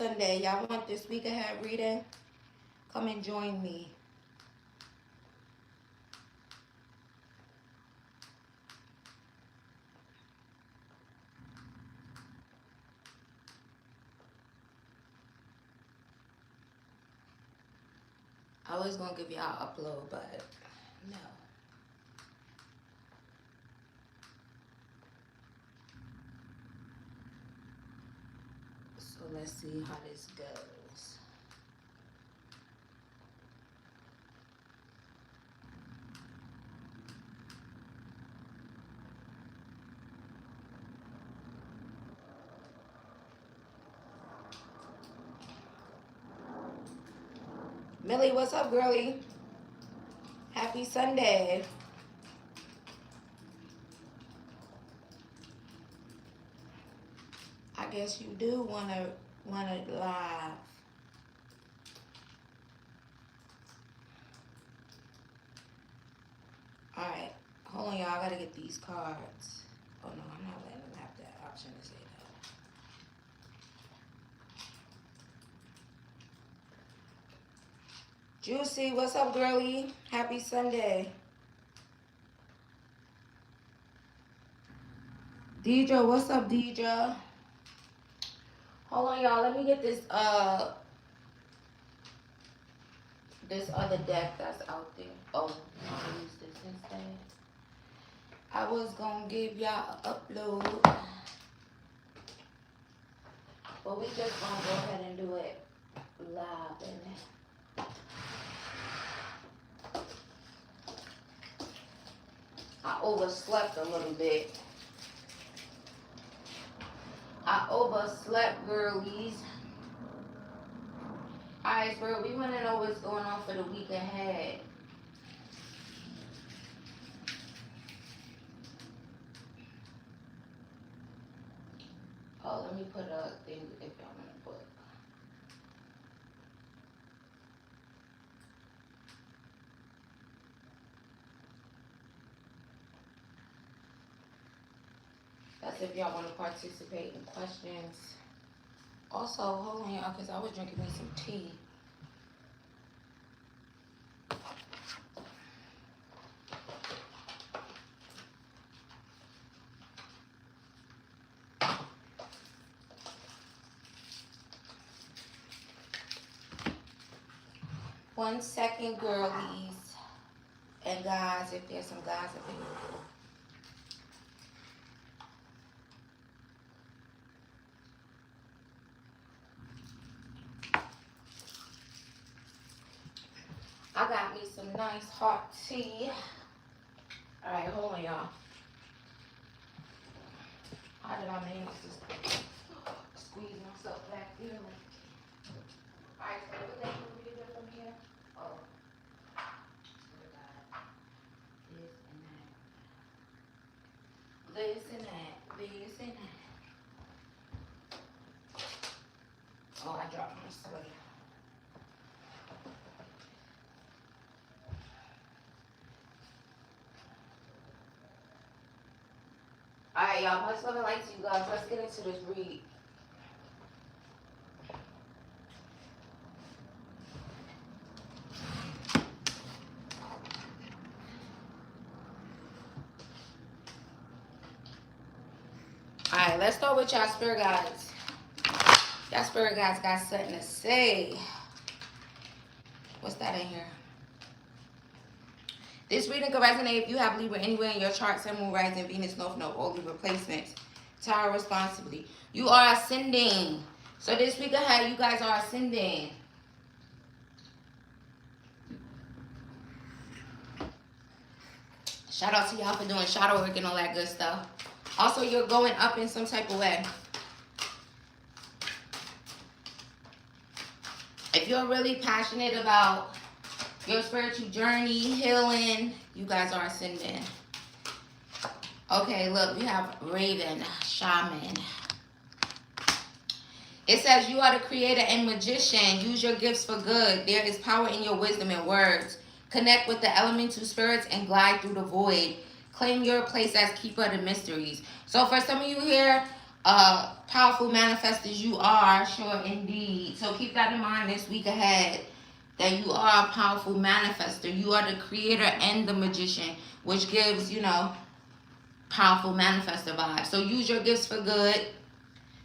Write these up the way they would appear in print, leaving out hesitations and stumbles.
Sunday. Y'all want this week ahead reading? Come and join me. I was gonna give y'all an upload, but no. So let's see how this goes. Millie, what's up, girlie? Happy Sunday. I guess you do wanna live. Alright. Hold on, y'all. I gotta get these cards. Oh no, I'm not letting them have that option to say that. Juicy, what's up, girlie? Happy Sunday. Deidre, what's up, Deidre? Hold on, y'all. Let me get this other deck that's out there. Oh, I'll use this instead. I was gonna give y'all an upload, but we just gonna go ahead and do it live in it. I overslept a little bit. I overslept, girlies. Alright, Spirit, we want to know what's going on for the week ahead. Oh, let me put a thing if y'all want to put. That's if y'all want to participate in questions. Also, hold on, y'all, because I was drinking me some tea. One second, girlies and guys, if there's some guys available. I got me some nice hot tea. All right, hold on, y'all. How did I manage to squeeze myself back in? All right, so what they want me to do from here? Oh, this and that, this and that. Oh, I dropped my sweater. Alright, y'all, much love and light to you guys. Let's get into this read. Alright, let's start with y'all spirit guides. Y'all spirit guides got something to say. What's that in here? This reading could resonate if you have Libra anywhere in your chart, Sun, Moon, Rising, Venus, North Node, or Libra placements. Tower responsibly. You are ascending. So this week ahead, you guys are ascending. Shout out to y'all for doing shadow work and all that good stuff. Also, you're going up in some type of way. If you're really passionate about your spiritual journey, healing, you guys are ascending. Okay, look, we have Raven, Shaman. It says you are the creator and magician. Use your gifts for good. There is power in your wisdom and words. Connect with the elemental spirits and glide through the void. Claim your place as keeper of the mysteries. So for some of you here, powerful manifestors you are, sure indeed. So keep that in mind this week ahead, that you are a powerful manifester. You are the creator and the magician, which gives, you know, powerful manifestor vibes. So use your gifts for good.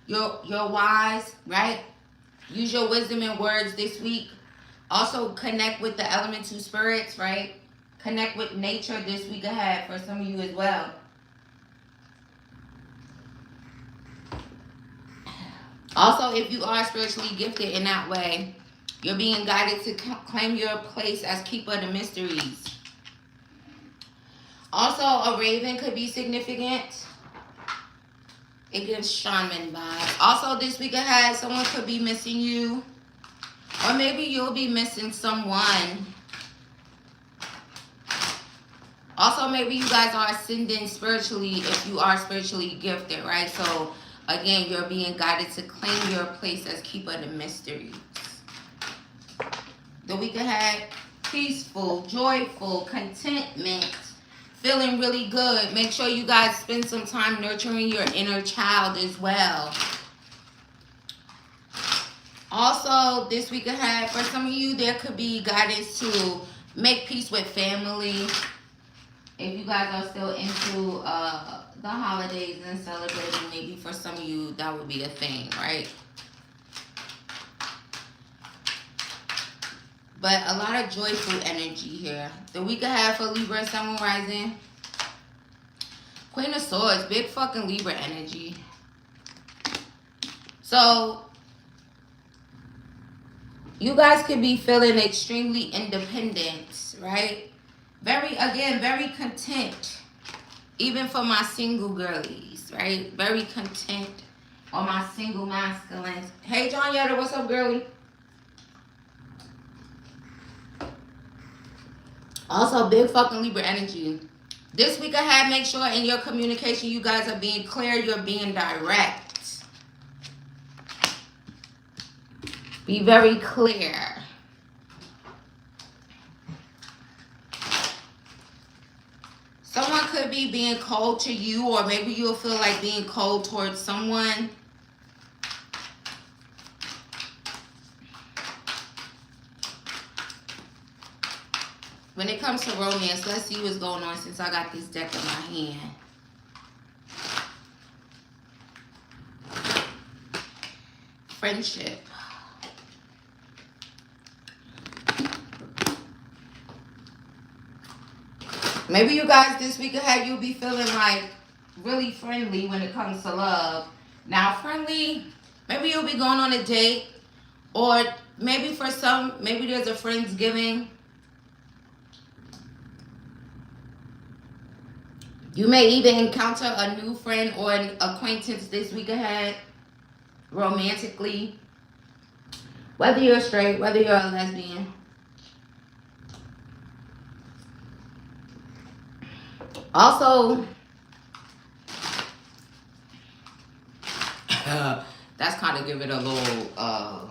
You're wise, right? Use your wisdom and words this week. Also connect with the elemental spirits, right? Connect with nature this week ahead for some of you as well. Also, if you are spiritually gifted in that way, you're being guided to claim your place as keeper of the mysteries. Also, a raven could be significant. It gives shaman vibes. Also, this week ahead, someone could be missing you. Or maybe you'll be missing someone. Also, maybe you guys are ascending spiritually if you are spiritually gifted, right? So, again, you're being guided to claim your place as keeper of the mysteries. The week ahead, peaceful, joyful, contentment, feeling really good. Make sure you guys spend some time nurturing your inner child as well. Also, this week ahead, for some of you, there could be guidance to make peace with family. If you guys are still into the holidays and celebrating, maybe for some of you, that would be a thing, right? But a lot of joyful energy here. The week ahead for Libra, Sun, Moon, Rising. Queen of Swords, big fucking Libra energy. So, you guys could be feeling extremely independent, right? Very content. Even for my single girlies, right? Very content on my single masculines. Hey, John Yetta, what's up, girlie? Also, big fucking Libra energy. This week ahead, make sure in your communication you guys are being clear, you're being direct. Be very clear. Someone could be being cold to you, or maybe you'll feel like being cold towards someone. When it comes to romance, let's see what's going on since I got this deck in my hand. Friendship. Maybe you guys this week ahead, you'll be feeling like really friendly when it comes to love. Now, friendly, maybe you'll be going on a date, or maybe for some, maybe there's a Friendsgiving. You may even encounter a new friend or an acquaintance this week ahead, romantically. Whether you're straight, whether you're a lesbian. Also, that's kind of give it a little,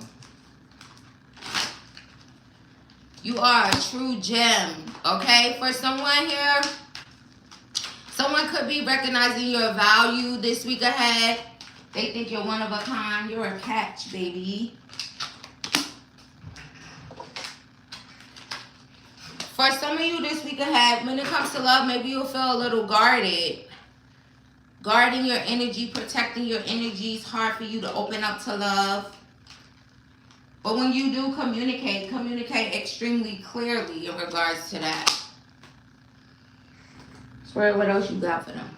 you are a true gem, okay? For someone here, someone could be recognizing your value this week ahead. They think you're one of a kind. You're a catch, baby. For some of you this week ahead, when it comes to love, maybe you'll feel a little guarded. Guarding your energy, protecting your energy. It's hard for you to open up to love. But when you do communicate, communicate extremely clearly in regards to that. Swear, what else you got for them?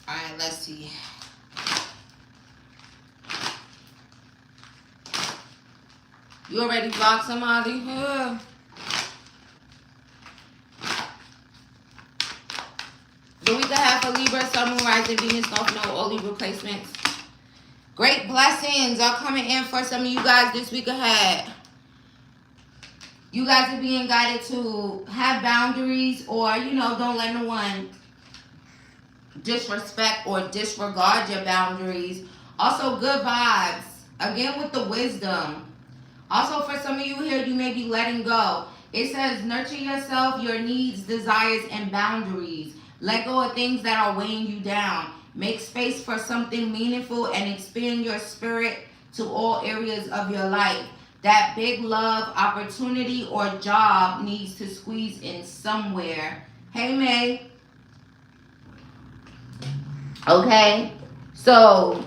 Alright, let's see. You already blocked somebody? Yeah. The week ahead for Libra, Sun, Moon, Rising, Venus, North Node, all Libra placements. Great blessings are coming in for some of you guys this week ahead. You guys are being guided to have boundaries, or, you know, don't let no one disrespect or disregard your boundaries. Also, good vibes. Again, with the wisdom. Also, for some of you here, you may be letting go. It says, nurture yourself, your needs, desires, and boundaries. Let go of things that are weighing you down. Make space for something meaningful and expand your spirit to all areas of your life. That big love, opportunity, or job needs to squeeze in somewhere. Hey, May. Okay. So,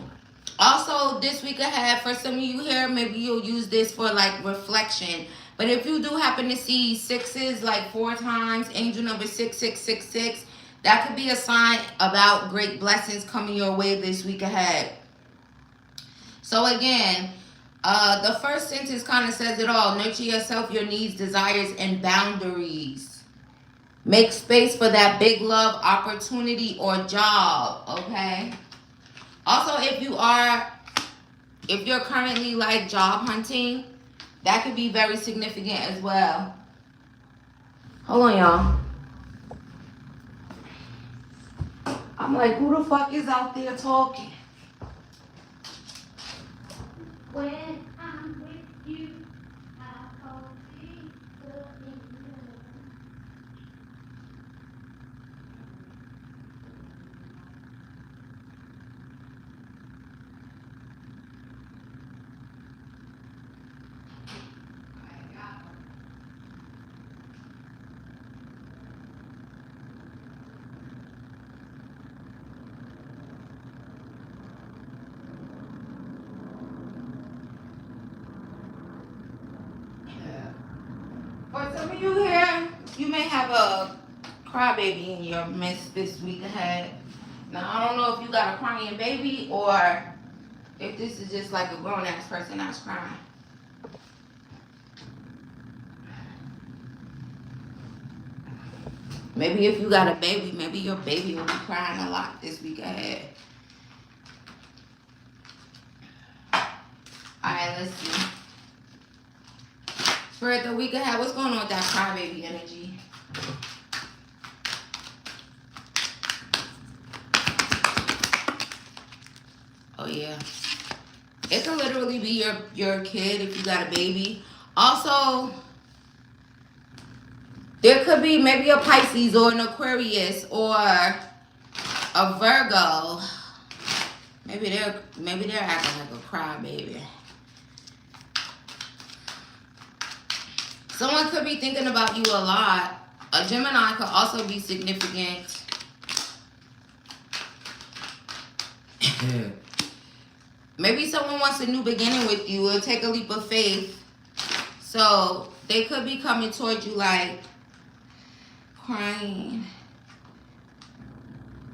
also this week ahead, for some of you here, maybe you'll use this for like reflection. But if you do happen to see sixes like 4 times, angel number 6666, that could be a sign about great blessings coming your way this week ahead. So again, the first sentence kind of says it all. Nurture yourself, your needs, desires, and boundaries. Make space for that big love, opportunity, or job. Okay. Also, if you're currently like job hunting, that could be very significant as well. Hold on, y'all. I'm like, who the fuck is out there talking? When I'm with you, I call you good. For some of you here, you may have a crybaby in your midst this week ahead. Now, I don't know if you got a crying baby or if this is just like a grown-ass person that's crying. Maybe if you got a baby, maybe your baby will be crying a lot this week ahead. Alright, let's see. Spirit, the week ahead, what's going on with that crybaby energy? Oh yeah. It can literally be your kid if you got a baby. Also, there could be maybe a Pisces or an Aquarius or a Virgo. Maybe they're acting like a crybaby. Someone could be thinking about you a lot. A Gemini could also be significant. Maybe someone wants a new beginning with you or take a leap of faith. So they could be coming towards you like crying.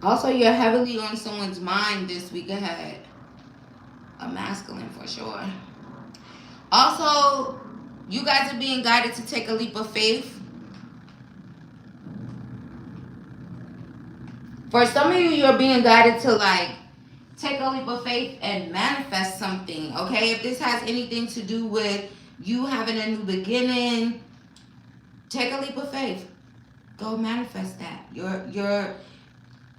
Also, you're heavily on someone's mind this week ahead. A masculine for sure. Also, you guys are being guided to take a leap of faith. For some of you, you're being guided to like take a leap of faith and manifest something, okay? If this has anything to do with you having a new beginning, take a leap of faith. Go manifest that. You're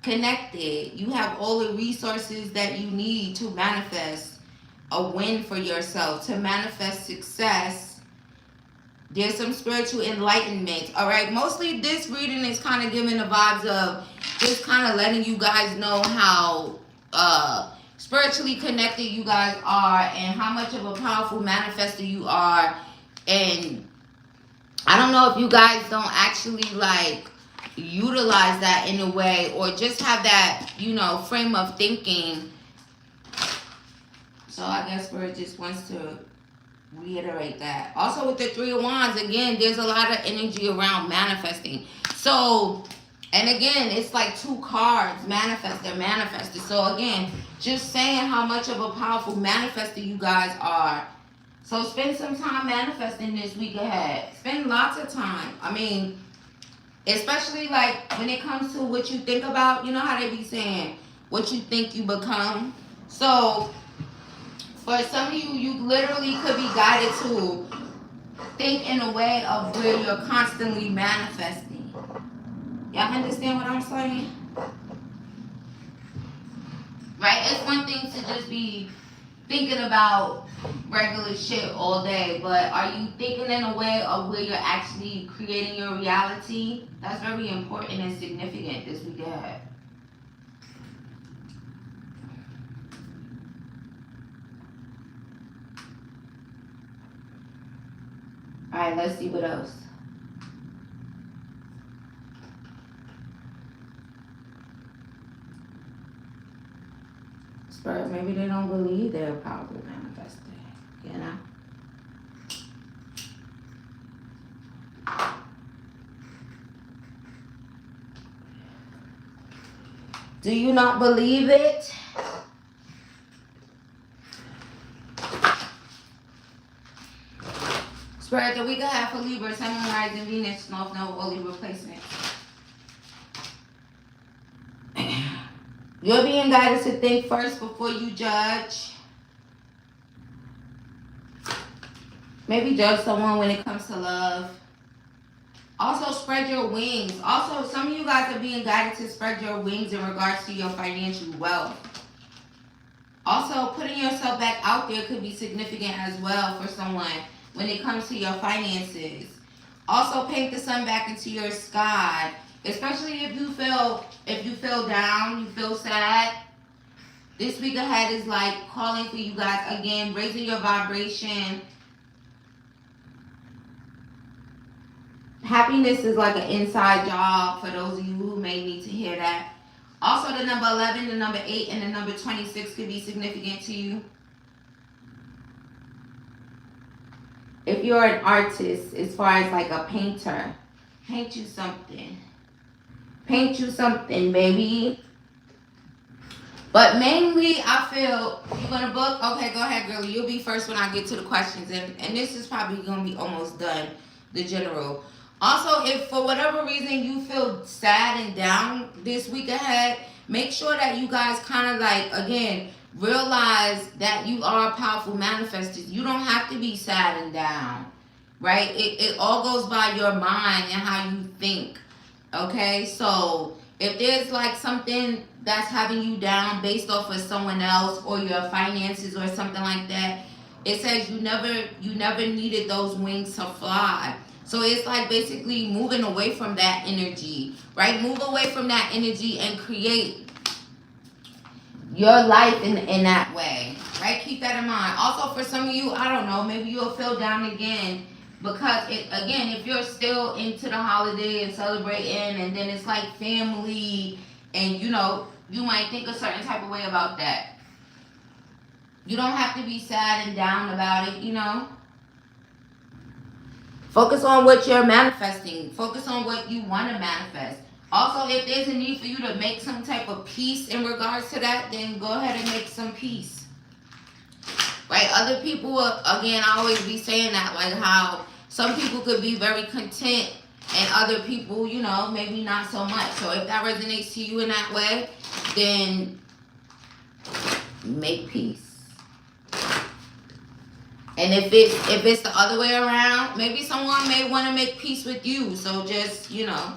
connected. You have all the resources that you need to manifest a win for yourself, to manifest success. There's some spiritual enlightenment, all right? Mostly this reading is kind of giving the vibes of just kind of letting you guys know how spiritually connected you guys are and how much of a powerful manifester you are. And I don't know if you guys don't actually like utilize that in a way or just have that, you know, frame of thinking. So I guess Spirit just wants to reiterate that. Also with the 3 of Wands, again, there's a lot of energy around manifesting. So, and again, it's like 2 cards, manifester. So again, just saying how much of a powerful manifester you guys are. So spend some time manifesting this week ahead. Spend lots of time. I mean, especially like when it comes to what you think about, you know how they be saying, what you think you become. So for some of you, you literally could be guided to think in a way of where you're constantly manifesting. Y'all understand what I'm saying? right? It's one thing to just be thinking about regular shit all day, but are you thinking in a way of where you're actually creating your reality? That's very important and significant this week ahead. All right, let's see what else. Spirit, maybe they don't believe they're powerful manifesting, you know? Do you not believe it? Spirit, the week ahead for Libra, Sun, Moon, Rising, Venus, North Node, or Libra placement. You're being guided to think first before you judge. Maybe judge someone when it comes to love. Also, spread your wings. Also, some of you guys are being guided to spread your wings in regards to your financial wealth. Also, putting yourself back out there could be significant as well for someone when it comes to your finances. Also, paint the sun back into your sky. Especially if you feel down, you feel sad. This week ahead is like calling for you guys again, raising your vibration. Happiness is like an inside job for those of you who may need to hear that. Also, the number 11, the number 8, and the number 26 could be significant to you. If you're an artist, as far as like a painter, paint you something. Paint you something, baby. But mainly, I feel you're going to book. Okay, go ahead, girlie. You'll be first when I get to the questions. And this is probably going to be almost done, the general. Also, if for whatever reason you feel sad and down this week ahead, make sure that you guys kind of like, again, realize that you are powerful manifestors. You don't have to be sad and down, right? It all goes by your mind and how you think. Okay, so if there's like something that's having you down based off of someone else or your finances or something like that, it says you never needed those wings to fly. So it's like basically moving away from that energy, right? Move away from that energy and create your life in that way, right? Keep that in mind. Also, for some of you, I don't know, maybe you'll feel down again. Because, again, if you're still into the holiday and celebrating, and then it's like family, and, you know, you might think a certain type of way about that. You don't have to be sad and down about it, you know. Focus on what you're manifesting. Focus on what you want to manifest. Also, if there's a need for you to make some type of peace in regards to that, then go ahead and make some peace. Right, other people, again, I always be saying that, like how some people could be very content and other people, you know, maybe not so much. So if that resonates to you in that way, then make peace. And if it's the other way around, maybe someone may want to make peace with you. So just, you know.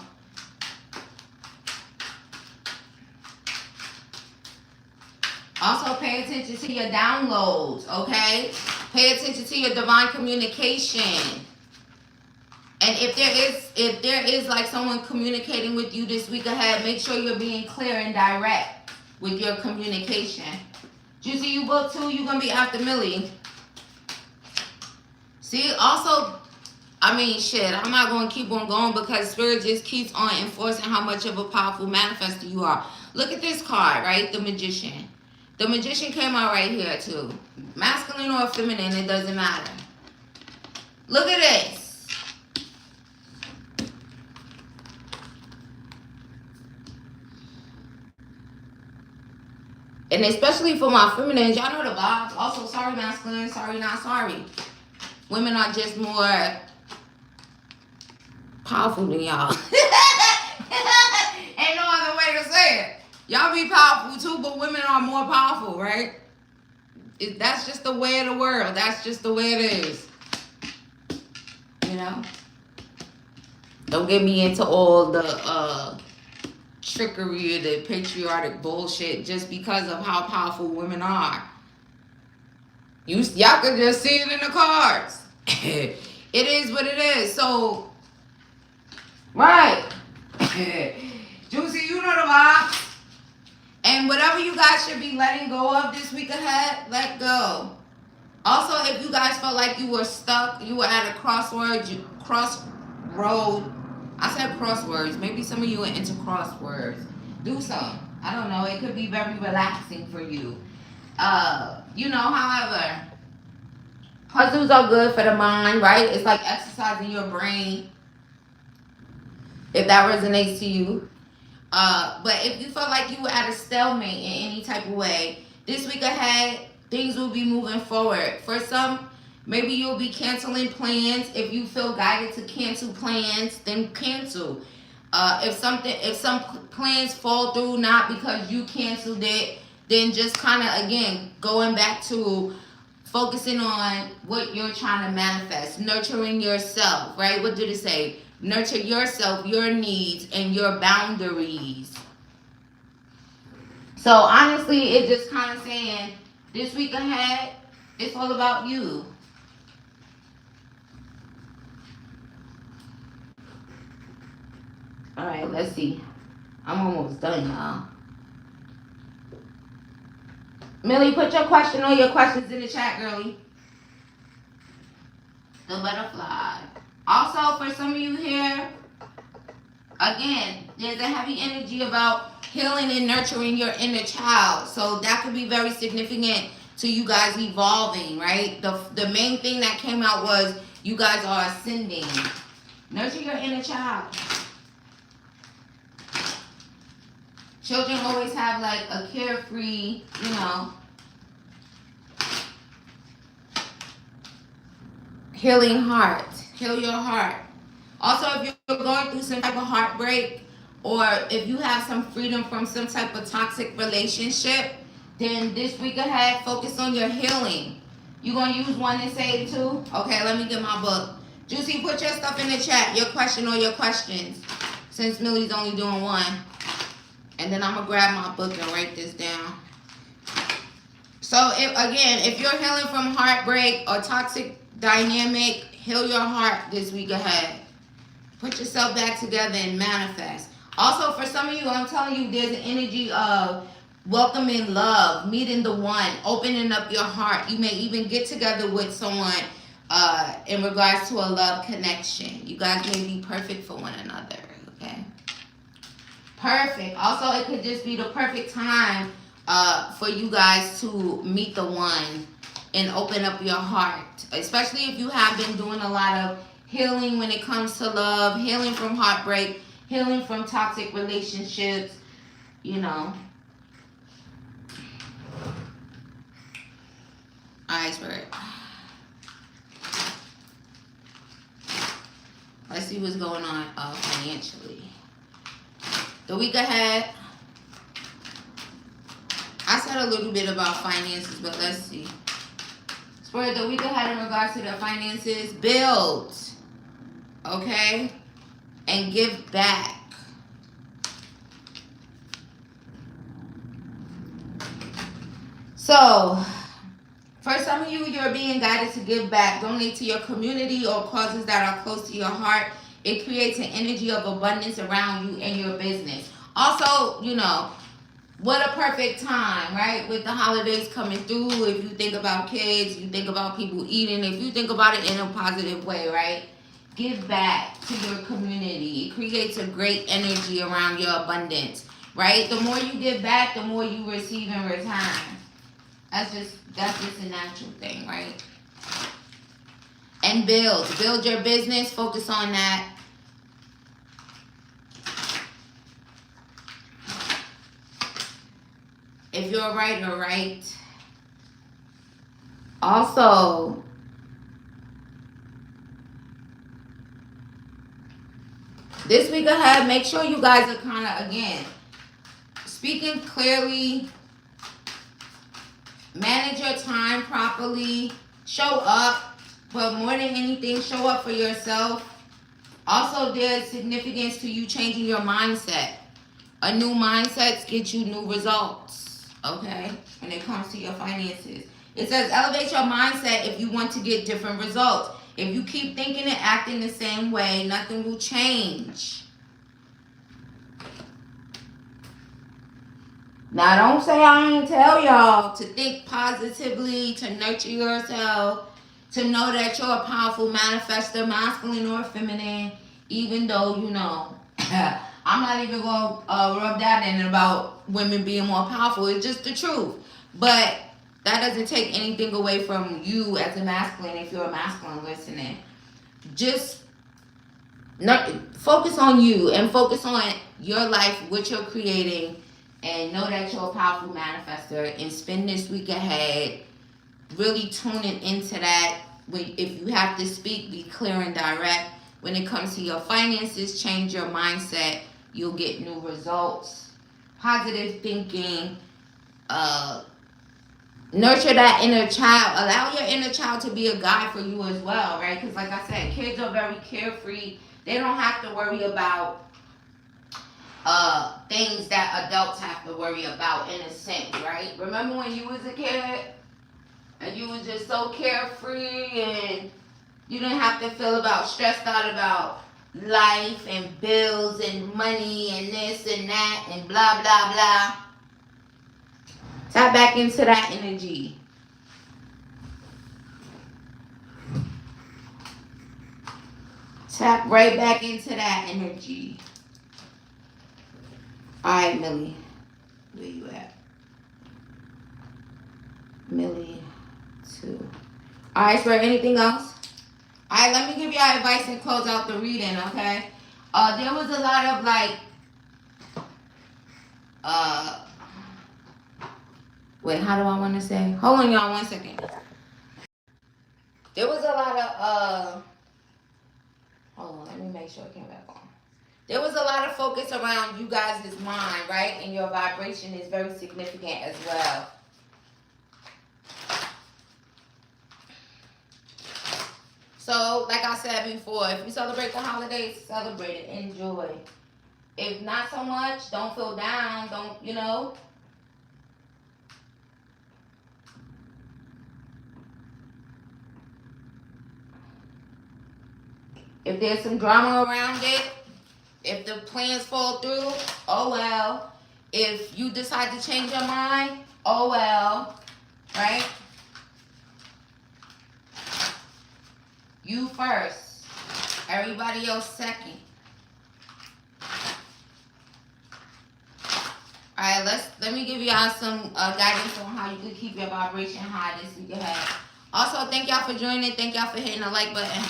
Also, pay attention to your downloads, okay? Pay attention to your divine communication. And if there is like someone communicating with you this week ahead, make sure you're being clear and direct with your communication. Juicy, you book too, you're going to be after Millie. See, also, I mean, shit, I'm not going to keep on going because Spirit just keeps on enforcing how much of a powerful manifestor you are. Look at this card, right? The Magician. The Magician came out right here too. Masculine or feminine, it doesn't matter. Look at this. And especially for my feminines, y'all know the vibes. Also, sorry masculine, sorry not sorry. Women are just more powerful than y'all. Ain't no other way to say it. Y'all be powerful too, but women are more powerful, right? That's just the way of the world. That's just the way it is. You know? Don't get me into all the trickery or the patriotic bullshit just because of how powerful women are. Y'all could just see it in the cards. It is what it is. So, right. Juicy, you know the vibes. And whatever you guys should be letting go of this week ahead, let go. Also, if you guys felt like you were stuck, you were at a crossroad. I said crosswords. Maybe some of you are into crosswords. Do some. I don't know. It could be very relaxing for you. However, puzzles are good for the mind, right? It's like exercising your brain, if that resonates to you. But if you felt like you were at a stalemate in any type of way, this week ahead, things will be moving forward. For some, maybe you'll be canceling plans. If you feel guided to cancel plans, then cancel. If some plans fall through, not because you canceled it, then just kind of, again, going back to focusing on what you're trying to manifest, nurturing yourself, right? What did it say? Nurture yourself, your needs, and your boundaries. So honestly, it's just kind of saying, this week ahead, it's all about you. All right, let's see. I'm almost done, y'all. Millie, put your question or your questions in the chat, girlie. The butterfly. Also, for some of you here, again, there's a heavy energy about healing and nurturing your inner child. So that could be very significant to you guys evolving, right? The main thing that came out was you guys are ascending. Nurture your inner child. Children always have like a carefree, healing heart. Heal your heart. Also, if you're going through some type of heartbreak, or if you have some freedom from some type of toxic relationship, then this week ahead, focus on your healing. You gonna use one and save two? Okay, let me get my book. Juicy, put your stuff in the chat, your question or your questions, since Millie's only doing one. And then I'm gonna grab my book and write this down. So, if you're healing from heartbreak or toxic dynamic, heal your heart this week ahead. Put yourself back together and manifest. Also, for some of you, I'm telling you, there's an energy of welcoming love, meeting the one, opening up your heart. You may even get together with someone in regards to a love connection. You guys may be perfect for one another, okay? Perfect. Also, it could just be the perfect time for you guys to meet the one and open up your heart. Especially if you have been doing a lot of healing when it comes to love, healing from heartbreak, healing from toxic relationships, All right, Spirit. Let's see what's going on financially. The week ahead, I said a little bit about finances, but let's see. For the week ahead in regards to the finances, build, okay, and give back. So, for some of you, you're being guided to give back, donate to your community or causes that are close to your heart. It creates an energy of abundance around you and your business. Also, what a perfect time, right? With the holidays coming through, if you think about kids, you think about people eating, if you think about it in a positive way, right? Give back to your community. It creates a great energy around your abundance, right? The more you give back, the more you receive in return. That's just a natural thing, right? And build your business, focus on that. If you're a writer, write. Also, this week ahead, make sure you guys are kind of, again, speaking clearly, manage your time properly, show up, but more than anything, show up for yourself. Also, there's significance to you changing your mindset. A new mindset gets you new results, okay, when it comes to your finances. It says elevate your mindset if you want to get different results. If you keep thinking and acting the same way, nothing will change. Now, don't say I ain't tell y'all to think positively, to nurture yourself, to know that you're a powerful manifester, masculine or feminine, even though, you know, I'm not even going to rub that in about women being more powerful. It's just the truth. But that doesn't take anything away from you as a masculine if you're a masculine listening. Just focus on you and focus on your life, what you're creating, and know that you're a powerful manifester. And spend this week ahead really tuning into that. If you have to speak, be clear and direct. When it comes to your finances, change your mindset. You'll get new results. Positive thinking. Nurture that inner child. Allow your inner child to be a guide for you as well, right? Because like I said, kids are very carefree. They don't have to worry about things that adults have to worry about in a sense, right? Remember when you was a kid and you was just so carefree and you didn't have to feel stressed out about life and bills and money and this and that and blah, blah, blah. Tap back into that energy. Tap right back into that energy. Alright, Millie. Where you at? Millie 2. Alright, so anything else? Alright, let me give y'all advice and close out the reading, okay? There was a lot of wait, how do I want to say? Hold on, y'all, 1 second. There was a lot of, hold on, let me make sure it came back on. There was a lot of focus around you guys' mind, right? And your vibration is very significant as well. So, like I said before, if you celebrate the holidays, celebrate it, enjoy. If not so much, don't feel down, don't, you know. If there's some drama around it, if the plans fall through, oh well. If you decide to change your mind, oh well, right? You first, everybody else second. All right, let me give y'all some guidance on how you can keep your vibration high this week ahead. Also, thank y'all for joining. Thank y'all for hitting the like button.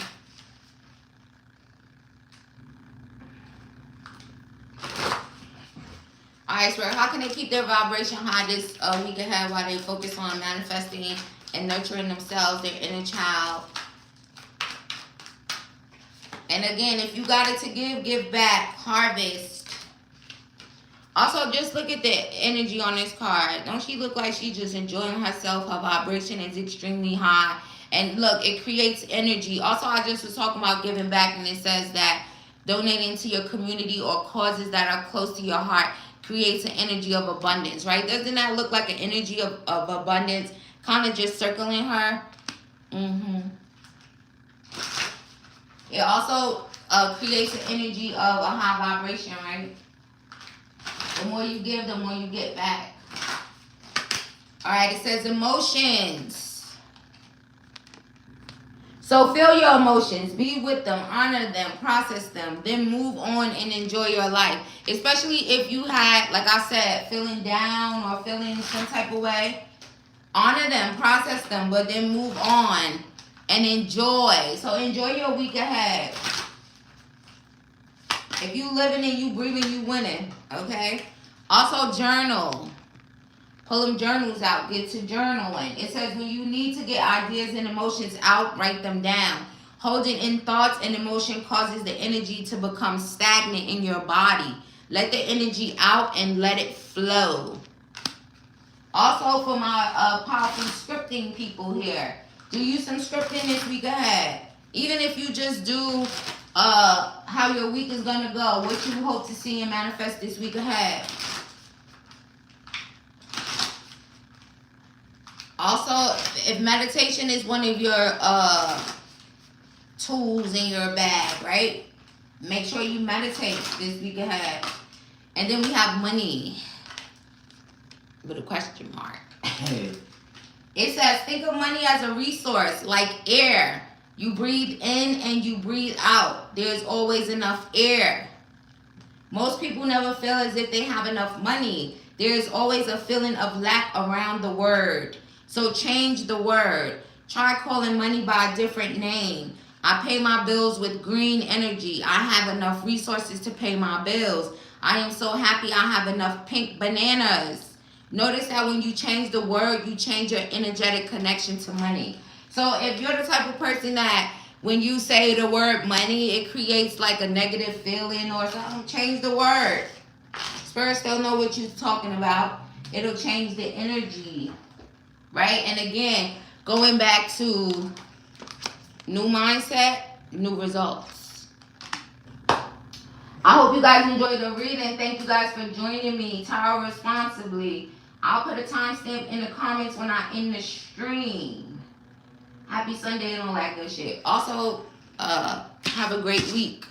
Alright, so how can they keep their vibration high this week ahead while they focus on manifesting and nurturing themselves, their inner child? And again, if you got it to give back, harvest. Also, just look at the energy on this card. Don't she look like she's just enjoying herself? Her vibration is extremely high. And look, it creates energy. Also, I just was talking about giving back, and it says that donating to your community or causes that are close to your heart creates an energy of abundance, right? Doesn't that look like an energy of abundance kind of just circling her? It also creates an energy of a high vibration, right? The more you give, the more you get back. All right, it says emotions. So feel your emotions, be with them, honor them, process them, then move on and enjoy your life. Especially if you had, like I said, feeling down or feeling some type of way. Honor them, process them, but then move on and enjoy. So enjoy your week ahead. If you living and you breathing, you winning, okay? Also journal. Pull them journals out. Get to journaling. It says when you need to get ideas and emotions out, write them down. Holding in thoughts and emotion causes the energy to become stagnant in your body. Let the energy out and let it flow. Also for my powerful scripting people here, do you some scripting this week ahead. Even if you just do how your week is gonna go, what you hope to see and manifest this week ahead. Also, if meditation is one of your tools in your bag, right? Make sure you meditate this week ahead. And then we have money with a question mark. It says, think of money as a resource, like air. You breathe in and you breathe out. There's always enough air. Most people never feel as if they have enough money. There's always a feeling of lack around the word. So change the word. Try calling money by a different name. I pay my bills with green energy. I have enough resources to pay my bills. I am so happy I have enough pink bananas. Notice that when you change the word, you change your energetic connection to money. So if you're the type of person that when you say the word money, it creates like a negative feeling or something, change the word. Spirits don't know what you're talking about. It'll change the energy, right? And again, going back to new mindset, new results. I hope you guys enjoyed the reading. Thank you guys for joining me. Tarot responsibly. I'll put a timestamp in the comments when I end the stream. Happy Sunday and all that good shit. Also, have a great week.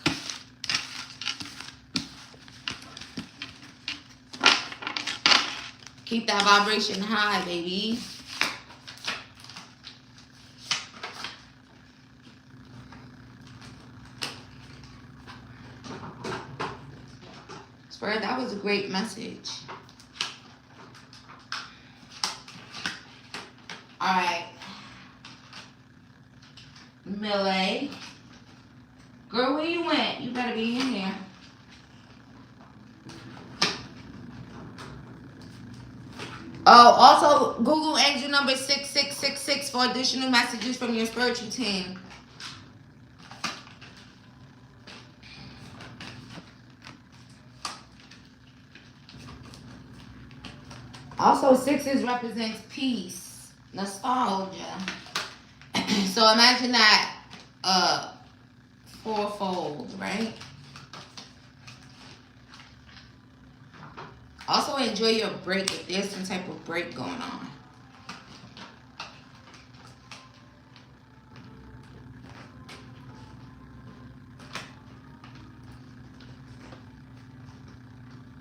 Keep that vibration high, baby. Spirit, that was a great message. All right. Millie. Girl, where you went? You better be in here. Oh, also, Google angel number 6666 for additional messages from your spiritual team. Also, sixes represents peace, nostalgia. So imagine that fourfold, right? Also enjoy your break if there's some type of break going on.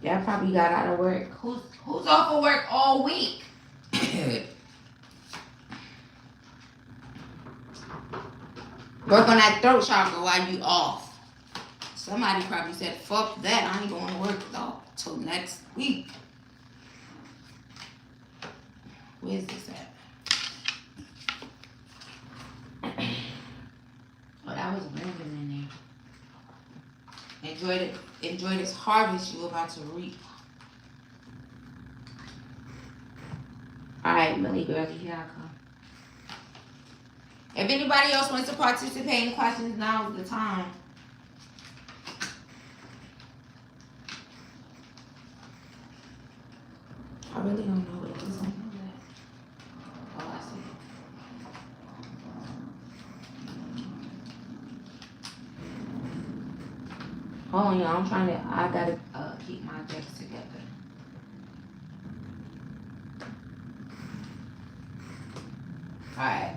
Yeah, I probably got out of work. Who's off of work all week? Work on that throat chakra while you off. Somebody probably said, fuck that, I ain't going to work though till next week. Where's this at? Oh, that was random in there. Enjoy this harvest you're about to reap. Alright, Millie girlie, here I come. If anybody else wants to participate in questions, now is the time. I really don't know what it is. Oh, I see. Hold on, y'all. I gotta keep my decks together. Alright.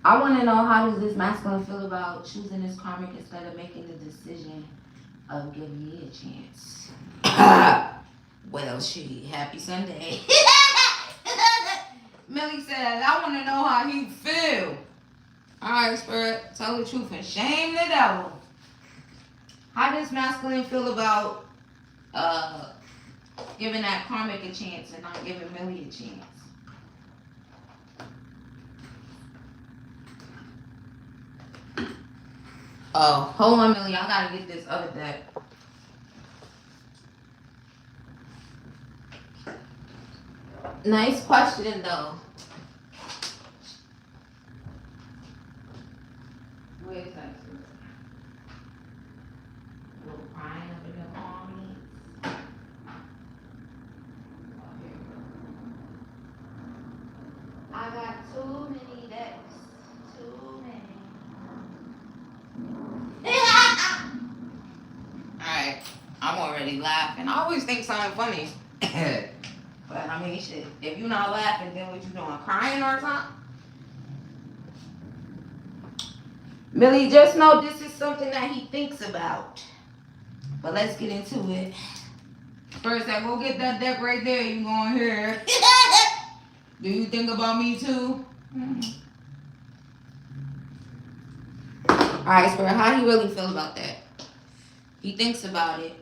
I want to know, how does this masculine feel about choosing this karmic instead of making the decision of giving me a chance? Well, happy Sunday. Millie said, I want to know how he feel. Alright, Spirit, tell the truth and shame the devil. How does masculine feel about giving that karmic a chance and not giving Millie a chance? Oh, hold on, Millie. I gotta get this other deck. Nice question, though. Where's that? A little crying up in your arms. I got too many decks. Too many. already laughing. I always think something funny. But I mean, shit. If you're not laughing, then what you doing? Crying or something? Millie, just know this is something that he thinks about. But let's get into it. First, I go get that deck right there. You going here? Do you think about me too? Alright, Spirit, how do you really feel about that? He thinks about it.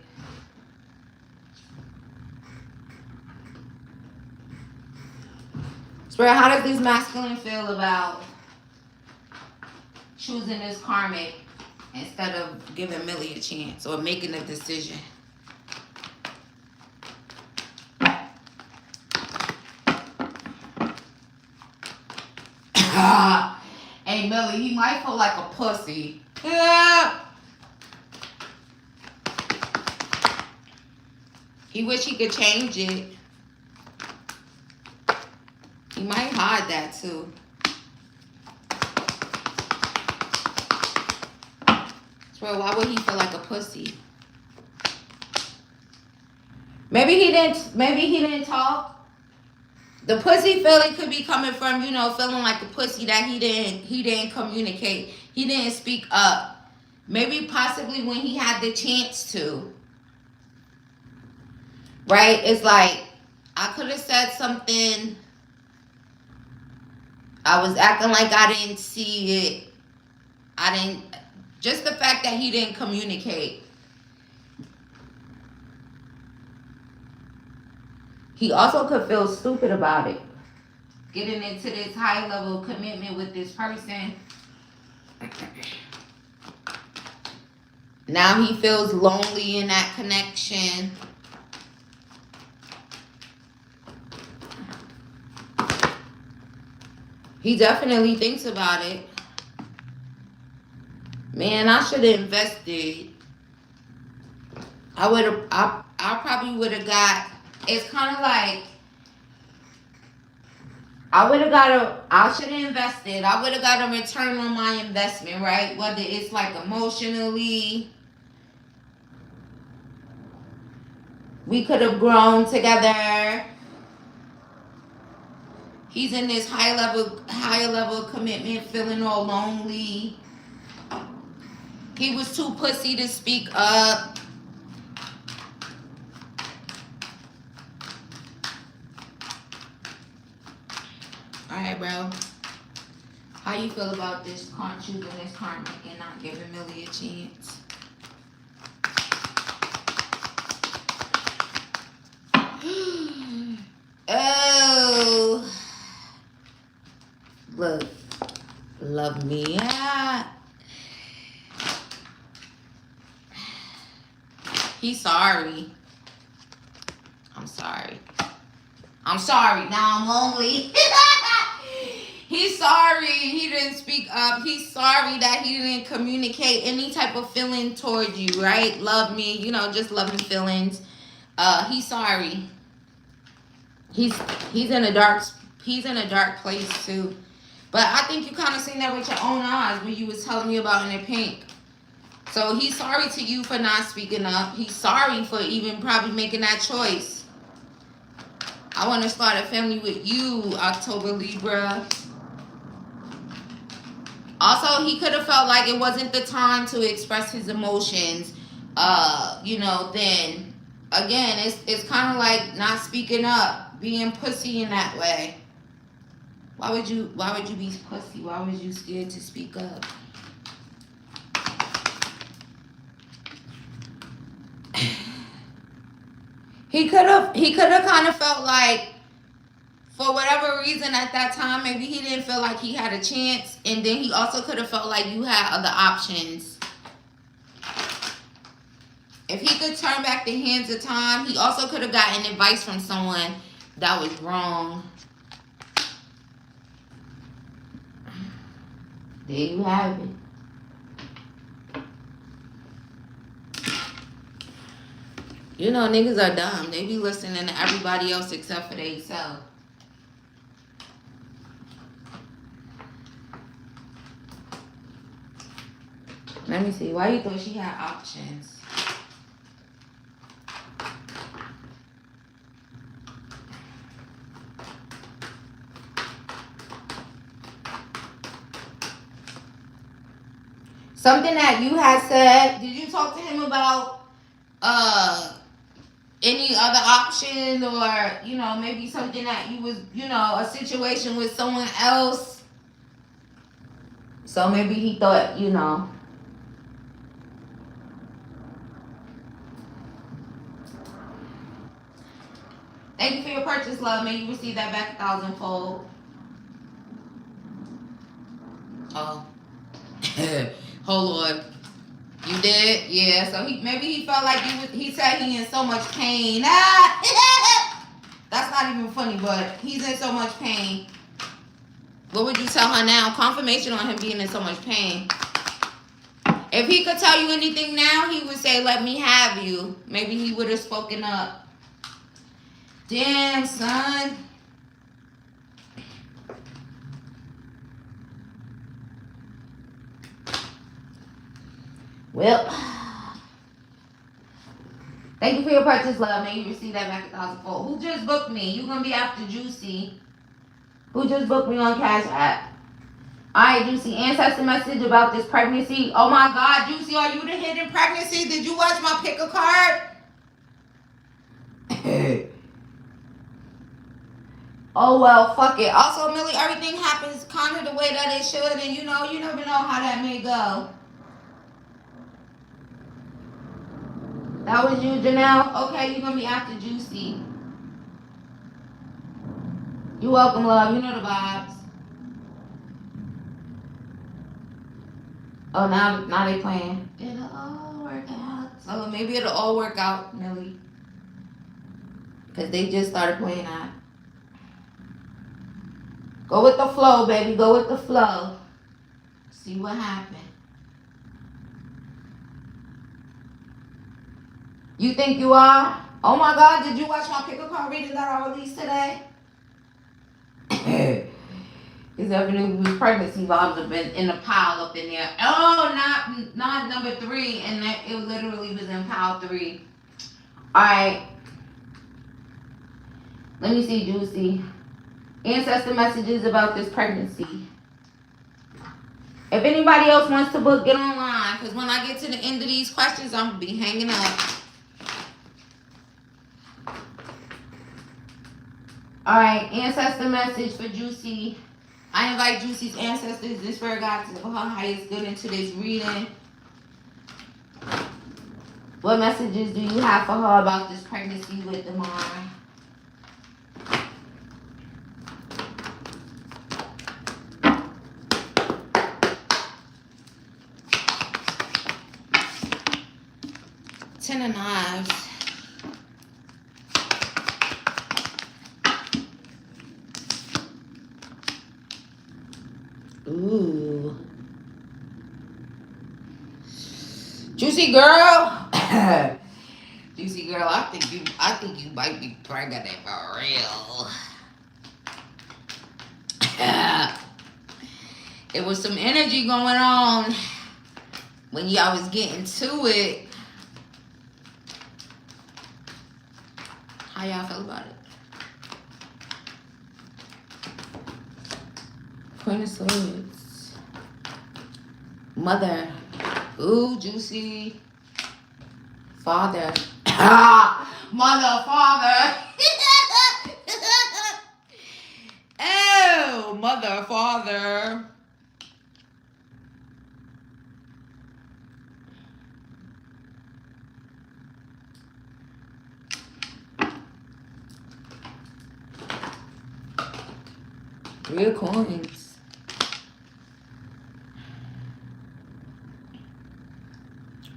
Spirit, how does this masculine feel about choosing this karmic instead of giving Millie a chance or making a decision? Hey, Millie, he might feel like a pussy. Yeah. He wish he could change it. He might hide that too. So why would he feel like a pussy? Maybe he didn't talk. The pussy feeling could be coming from, you know, feeling like a pussy that he didn't communicate. He didn't speak up. Maybe possibly when he had the chance to. Right? It's like, I could have said something. I was acting like I didn't see it. Just the fact that he didn't communicate. He also could feel stupid about it. Getting into this high level commitment with this person. Now he feels lonely in that connection. He definitely thinks about it. Man, I should have invested. I probably would have got, it's kind of like, I should have invested. I would have got a return on my investment, right? Whether it's like emotionally, we could have grown together. He's in this higher level commitment, feeling all lonely. He was too pussy to speak up. Alright, bro. How you feel about this choosing this karmic and not giving Millie a chance? Oh. Look. Love me. Yeah. He's sorry. I'm sorry. I'm sorry. Now I'm lonely. He's sorry he didn't speak up. He's sorry that he didn't communicate any type of feeling toward you, right? Love me, you know, just loving feelings. He's sorry. He's in a dark place too. But I think you kind of seen that with your own eyes when you was telling me about in the pink. So he's sorry to you for not speaking up. He's sorry for even probably making that choice. I want to start a family with you, October Libra. Also, he could have felt like it wasn't the time to express his emotions. You know, then again, it's kind of like not speaking up, being pussy in that way. Why would you be pussy? Why was you scared to speak up? He could have kind of felt like, for whatever reason at that time, maybe he didn't feel like he had a chance. And then he also could have felt like you had other options. If he could turn back the hands of time, he also could have gotten advice from someone that was wrong. There you have it. You know, niggas are dumb. They be listening to everybody else except for themselves. Let me see. Why you thought she had options? Something that you had said. Did you talk to him about any other option, or maybe something that you was a situation with someone else? So maybe he thought Thank you for your purchase, love. May you receive that back 1,000-fold. Oh. Oh Lord. You did? Yeah. So maybe he felt like he said he in so much pain. That's not even funny, but he's in so much pain. What would you tell her now? Confirmation on him being in so much pain. If he could tell you anything now, he would say, let me have you. Maybe he would have spoken up. Damn, son. Well, thank you for your purchase, love. May you receive that back 1,000-fold. Who just booked me? You gonna be after Juicy. Who just booked me on Cash App? Alright, Juicy. Ancestor message about this pregnancy. Oh my God, Juicy, are you the hidden pregnancy? Did you watch my pick a card? Oh well, fuck it. Also, Millie, everything happens kind of the way that it should, and you never know how that may go. That was you, Janelle? Okay, you're gonna be after Juicy. You're welcome, love. You know the vibes. Oh, now they playing. It'll all work out. So maybe it'll all work out, Millie. Because they just started playing that. Go with the flow, baby. Go with the flow. See what happened. You think you are? Oh my God, did you watch my pick-up card reading that I released today? His definitely pregnancy vibes have been in a pile up in there. Oh, not number 3, and that it literally was in pile 3. Alright. Let me see, Juicy. Ancestor messages about this pregnancy. If anybody else wants to book, get online. Because when I get to the end of these questions, I'm going to be hanging up. Alright, ancestor message for Juicy. I invite Juicy's ancestors, this spirit God, to her highest good into this reading. What messages do you have for her about this pregnancy with Damar? Ten of Knives. Ooh. Juicy girl. Juicy girl, I think you might be pregnant for real. It was some energy going on when y'all was getting to it. How y'all feel about it? Queen of Swords. Mother. Ooh, Juicy. Father. Mother, father. Oh, mother, father. Real coins.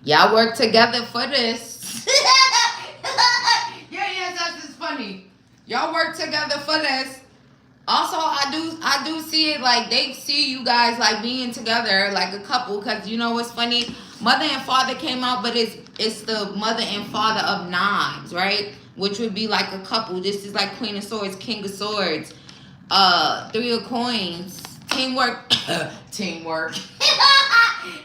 Y'all work together for this. Yeah, that's funny. Y'all work together for this. Also, I do see it like they see you guys like being together like a couple, because you know what's funny? Mother and father came out, but it's the mother and father of knives, right? Which would be like a couple. This is like Queen of Swords, King of Swords, 3 of Coins, teamwork. Teamwork.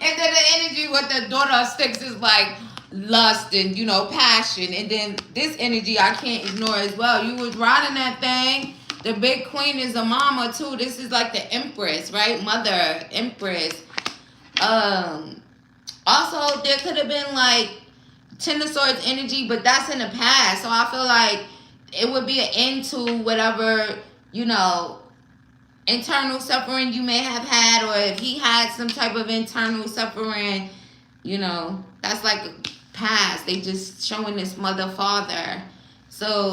And then the energy with the daughter of sticks is like lust and passion. And then this energy I can't ignore as well. You was riding that thing. The big queen is a mama too. This is like the empress, right? Mother, empress. Also, there could have been like Ten of Swords energy, but that's in the past. So I feel like it would be an end to whatever, you know, internal suffering you may have had, or if he had some type of internal suffering, you know, that's like past. They just showing this mother father. So,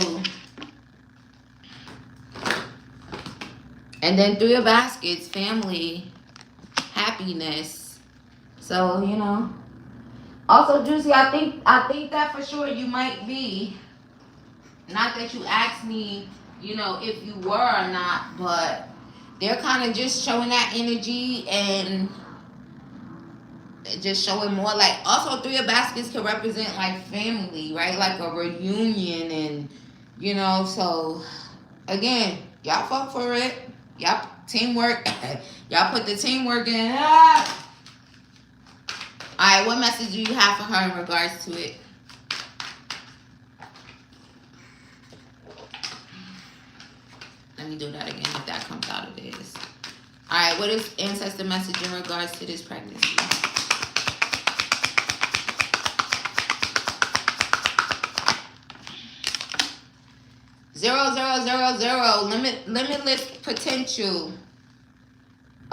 and then Three of Baskets, family, happiness. So, you know. Also, Juicy, I think that for sure you might be. Not that you asked me, you know, if you were or not, but they're kind of just showing that energy and just showing more like. Also, Three of Baskets can represent like family, right? Like a reunion, and you know. So again, y'all fuck for it. Y'all teamwork. Y'all put the teamwork in. Ah! All right, what message do you have for her in regards to it? Let me do that again if that comes out of this. All right, what is ancestor message in regards to this pregnancy? Zero, zero, zero, zero. Limitless potential.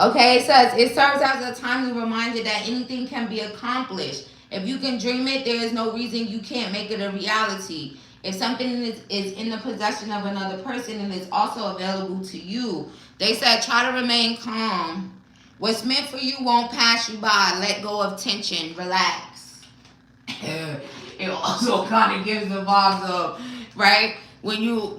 Okay, it says, it serves as a timely reminder that anything can be accomplished. If you can dream it, there is no reason you can't make it a reality. If something is in the possession of another person and it's also available to you, they said, try to remain calm. What's meant for you won't pass you by. Let go of tension. Relax. It also kind of gives the vibes of, right? When you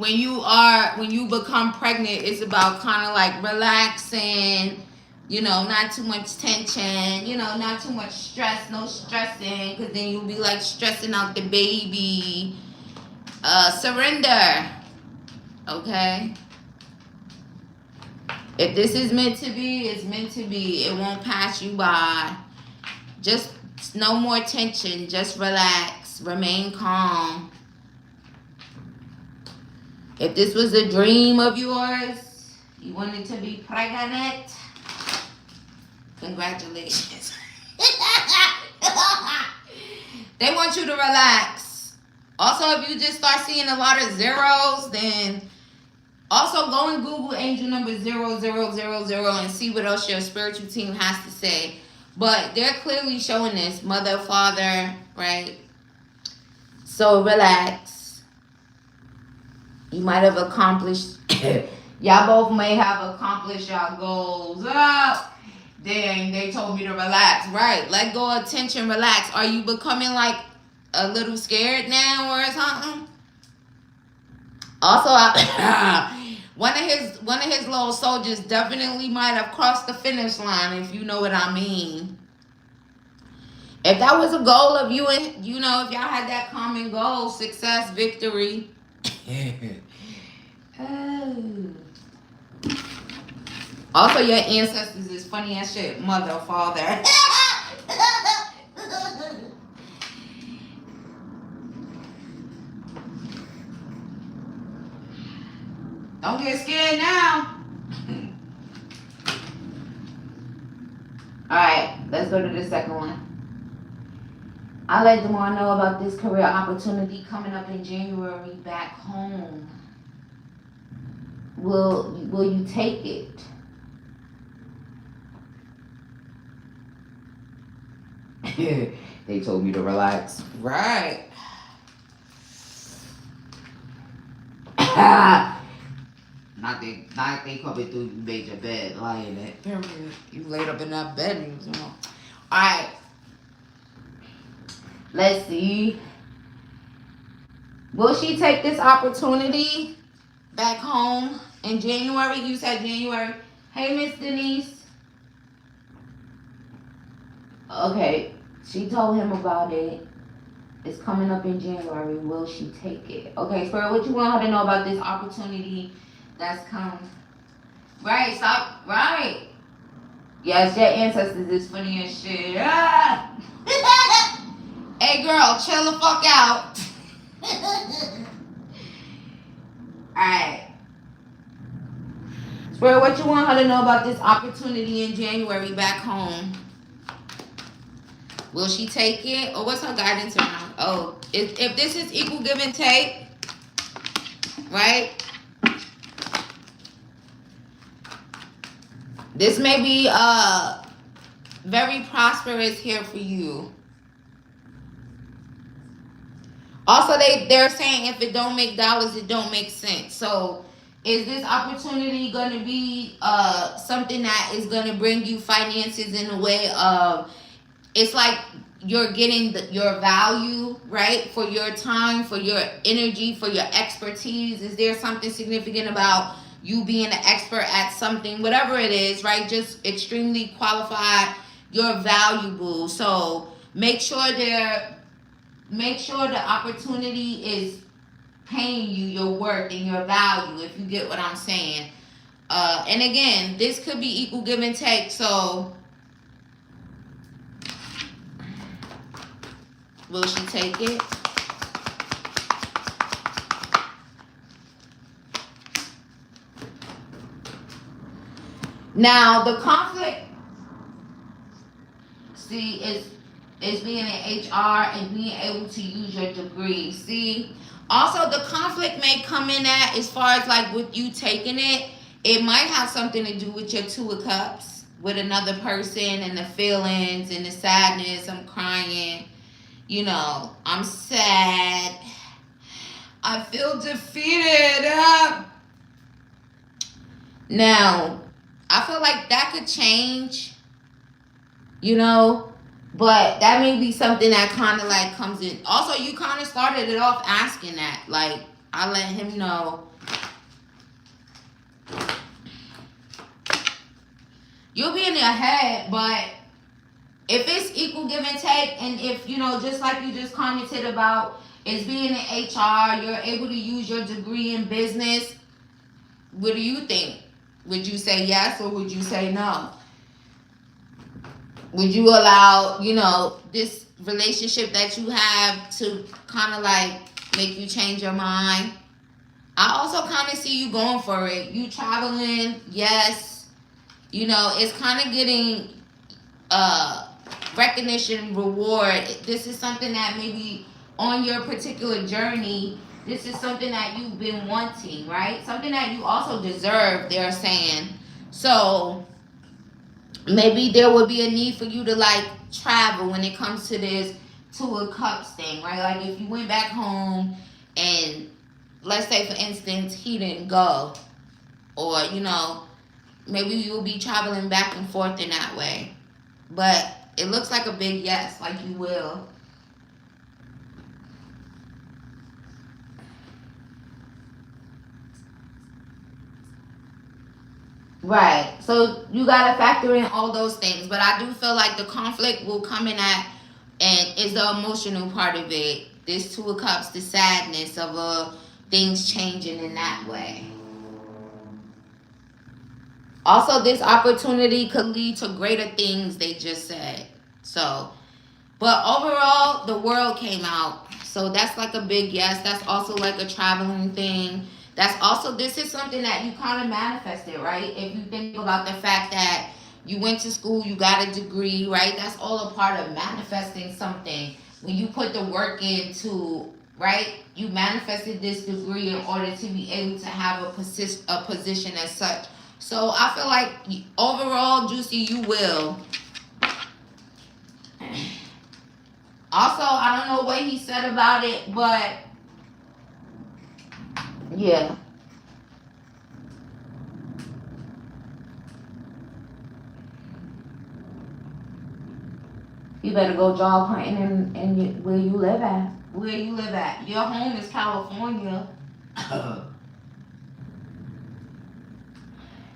become pregnant, it's about kind of like relaxing, you know, not too much tension, you know, not too much stress, no stressing, because then you'll be like stressing out the baby. Surrender. Okay? If this is meant to be, it's meant to be. It won't pass you by. Just no more tension. Just relax. Remain calm. If this was a dream of yours, you wanted to be pregnant, congratulations. They want you to relax. Also, if you just start seeing a lot of zeros, then also go and Google angel number 0000 and see what else your spiritual team has to say. But they're clearly showing this mother, father, right? So relax. You might have accomplished, y'all both may have accomplished y'all goals. Dang, they told me to relax. Right, let go of tension, relax. Are you becoming like a little scared now or something? Also, one of his little soldiers definitely might have crossed the finish line, if you know what I mean. If that was a goal of you and, you know, if y'all had that common goal, success, victory. Oh. Also, your ancestors is funny as shit. Mother, father. Don't get scared now. Alright, let's go to the second one. I let them all know about this career opportunity coming up in January back home. Will you take it? They told me to relax. Right. Not they coming through, you made your bed, lie in it. You laid up in that bed. You know. Alright. Let's see. Will she take this opportunity back home in January? You said January. Hey, Miss Denise. Okay. She told him about it. It's coming up in January. Will she take it? Okay, Spirit, what you want her to know about this opportunity that's come? Right, stop. Right. Yes, your ancestors is funny as shit. Ah! Hey, girl, chill the fuck out. Alright. Spirit, what you want her to know about this opportunity in January back home? Will she take it? Or what's her guidance around? Oh, if this is equal give and take, right? This may be very prosperous here for you. Also, they're saying if it don't make dollars, it don't make sense. So is this opportunity going to be something that is going to bring you finances in a way of, it's like you're getting your value, right? For your time, for your energy, for your expertise. Is there something significant about you being an expert at something, whatever it is, right? Just extremely qualified. You're valuable. So make sure the opportunity is paying you your worth and your value, if you get what I'm saying. And again, this could be equal give and take. So will she take it? Now the conflict, see, is being in HR and being able to use your degree. See, also the conflict may come in at, as far as like with you taking it, it might have something to do with your Two of Cups, with another person and the feelings and the sadness. I'm crying. You know, I'm sad. I feel defeated. Now, I feel like that could change, you know, but that may be something that kind of like comes in. Also, you kind of started it off asking that. Like, I let him know. You'll be in your head, but if it's equal give and take, and if, you know, just like you just commented about, is being in HR, you're able to use your degree in business, what do you think? Would you say yes or would you say no? Would you allow, you know, this relationship that you have to kind of like make you change your mind? I also kind of see you going for it. You traveling, yes. You know, it's kind of getting recognition, reward. This is something that maybe on your particular journey, this is something that you've been wanting, right? Something that you also deserve, they're saying. So maybe there would be a need for you to like travel when it comes to this Two of Cups thing, right? Like if you went back home and let's say for instance he didn't go, or you know, maybe you'll be traveling back and forth in that way. But it looks like a big yes, like you will. Right. So you got to factor in all those things. But I do feel like the conflict will come in at, and is the emotional part of it. This Two of Cups, the sadness of things changing in that way. Also, this opportunity could lead to greater things, they just said. So, but overall, the world came out. So that's like a big yes. That's also like a traveling thing. That's also, this is something that you kind of manifested, right? If you think about the fact that you went to school, you got a degree, right? That's all a part of manifesting something. When you put the work into, right? You manifested this degree in order to be able to have a position as such. So I feel like overall, Juicy, you will. Also, I don't know what he said about it, but yeah. You better go job hunting in where you live at. Where you live at. Your home is California.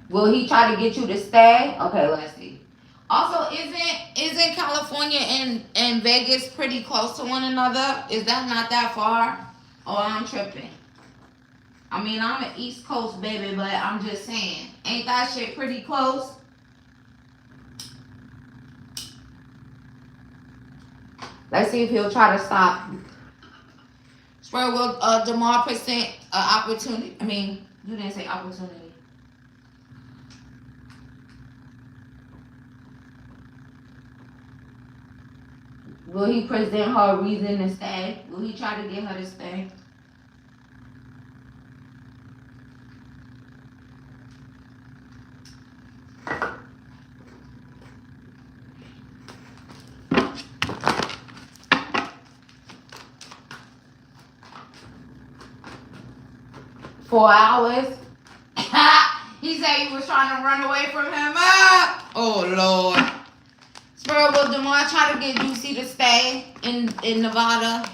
Will he try to get you to stay? Okay, let's see. Also, isn't California and Vegas pretty close to one another? Is that not that far? Oh, I'm tripping. I mean, I'm an East Coast baby, but I'm just saying, ain't that shit pretty close? Let's see if he'll try to stop. Swear, will DeMar present opportunity? I mean, you didn't say opportunity. Will he present her a reason to stay? Will he try to get her to stay? $4. He said he was trying to run away from him. Oh, Lord. Spirit, will DeMar try to get Juicy to stay in Nevada?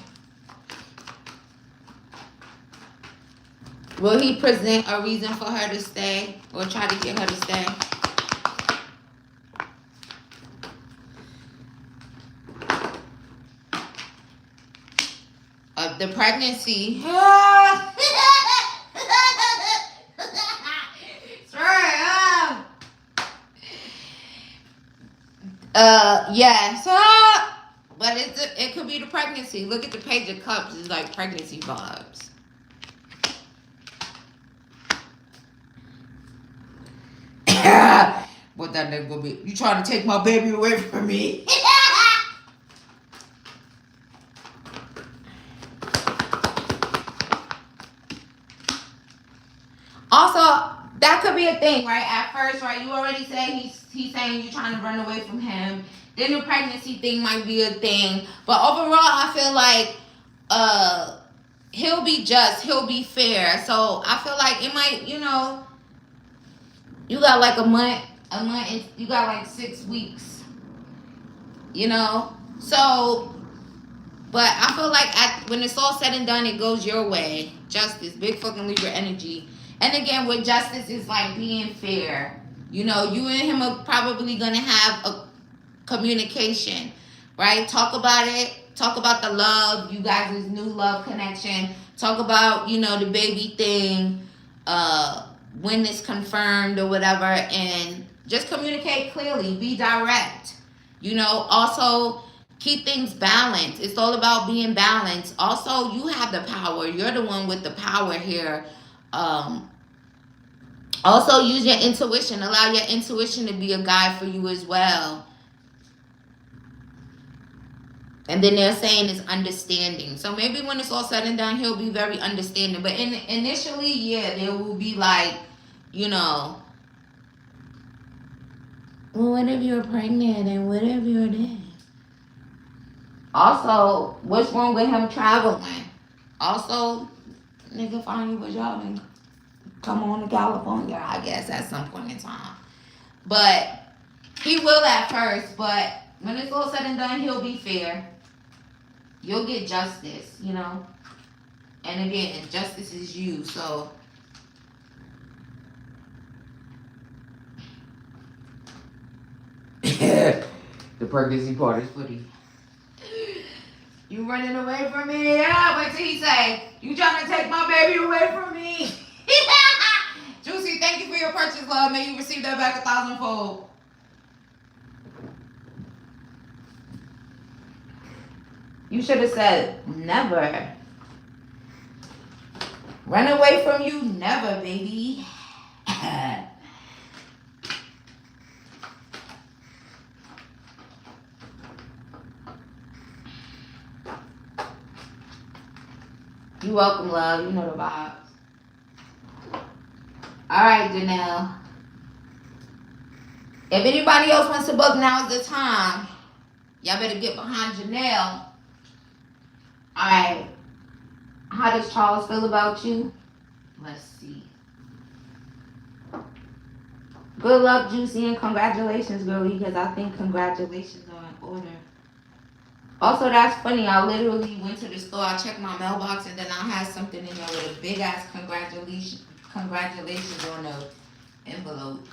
Will he present a reason for her to stay or try to get her to stay? The pregnancy. Yes. But it could be the pregnancy. Look at the Page of Cups. It's like pregnancy vibes. What that nigga gonna be? You trying to take my baby away from me? Also, that could be a thing, right? At first, right? You already said he's saying you're trying to run away from him. Then the pregnancy thing might be a thing. But overall, I feel like he'll be just. He'll be fair. So I feel like it might, you got like a month, you got like 6 weeks. So, but I feel like when it's all said and done, it goes your way. Justice, big fucking Libra energy. And again, with justice is like being fair. You and him are probably going to have a communication, right? Talk about it. Talk about the love, you guys' new love connection. Talk about, the baby thing, when it's confirmed or whatever. And just communicate clearly. Be direct. Also keep things balanced. It's all about being balanced. Also, you have the power. You're the one with the power here. Also use your intuition. Allow your intuition to be a guide for you as well. And then they're saying is understanding. So maybe when it's all said and done, he'll be very understanding. But initially, yeah, there will be like, well, what if you're pregnant and what if you're dead? Also, what's wrong with him traveling? Also, nigga find you a job and come on to California, I guess, at some point in time. But he will at first, but when it's all said and done, he'll be fair. You'll get justice, And again, justice is you, so. The pregnancy part is pretty. You running away from me? Yeah, wait till he say, you trying to take my baby away from me? Juicy, thank you for your purchase, love. May you receive that back 1,000-fold. You should have said never. Run away from you, never, baby. You're welcome, love. You know the vibes. All right, Janelle. If anybody else wants to book, now is the time. Y'all better get behind Janelle. All right. How does Charles feel about you? Let's see. Good luck, Juicy, and congratulations, girlie, because I think congratulations are in order. Also, that's funny. I literally went to the store. I checked my mailbox, and then I had something in there with a big-ass congratulations on the envelope.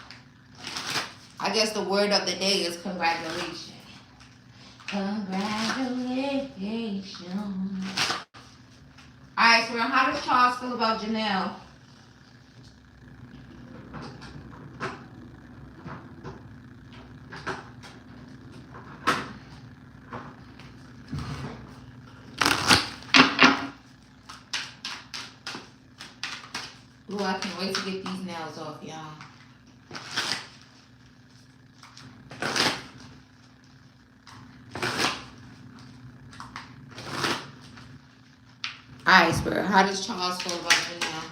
I guess the word of the day is congratulations. Congratulations. All right, so how does Charles feel about Janelle? Ooh, I can't wait to get these nails off, y'all. Alright, Spirit. How does Charles feel about you now?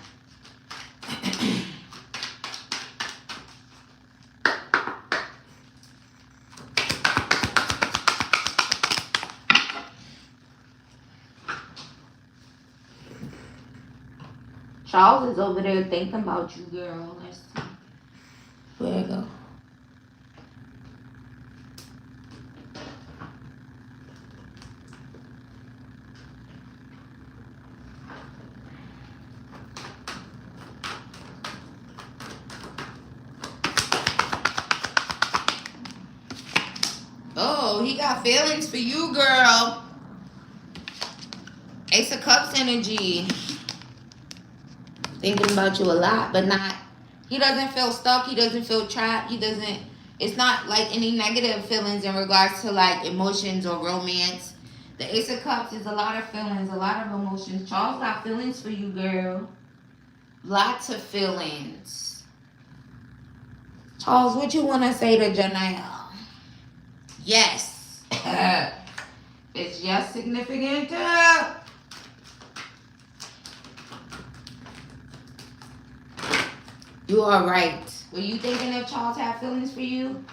Charles is over there thinking about you, girl. Let's see. Where'd it go? Oh, he got feelings for you, girl. Ace of Cups energy. Thinking about you a lot, but not. He doesn't feel stuck. He doesn't feel trapped. He doesn't. It's not like any negative feelings in regards to like emotions or romance. The Ace of Cups is a lot of feelings, a lot of emotions. Charles got feelings for you, girl. Lots of feelings. Charles, what you want to say to Janelle? Yes. It's yes significant. You are right. Were you thinking if Charles had feelings for you?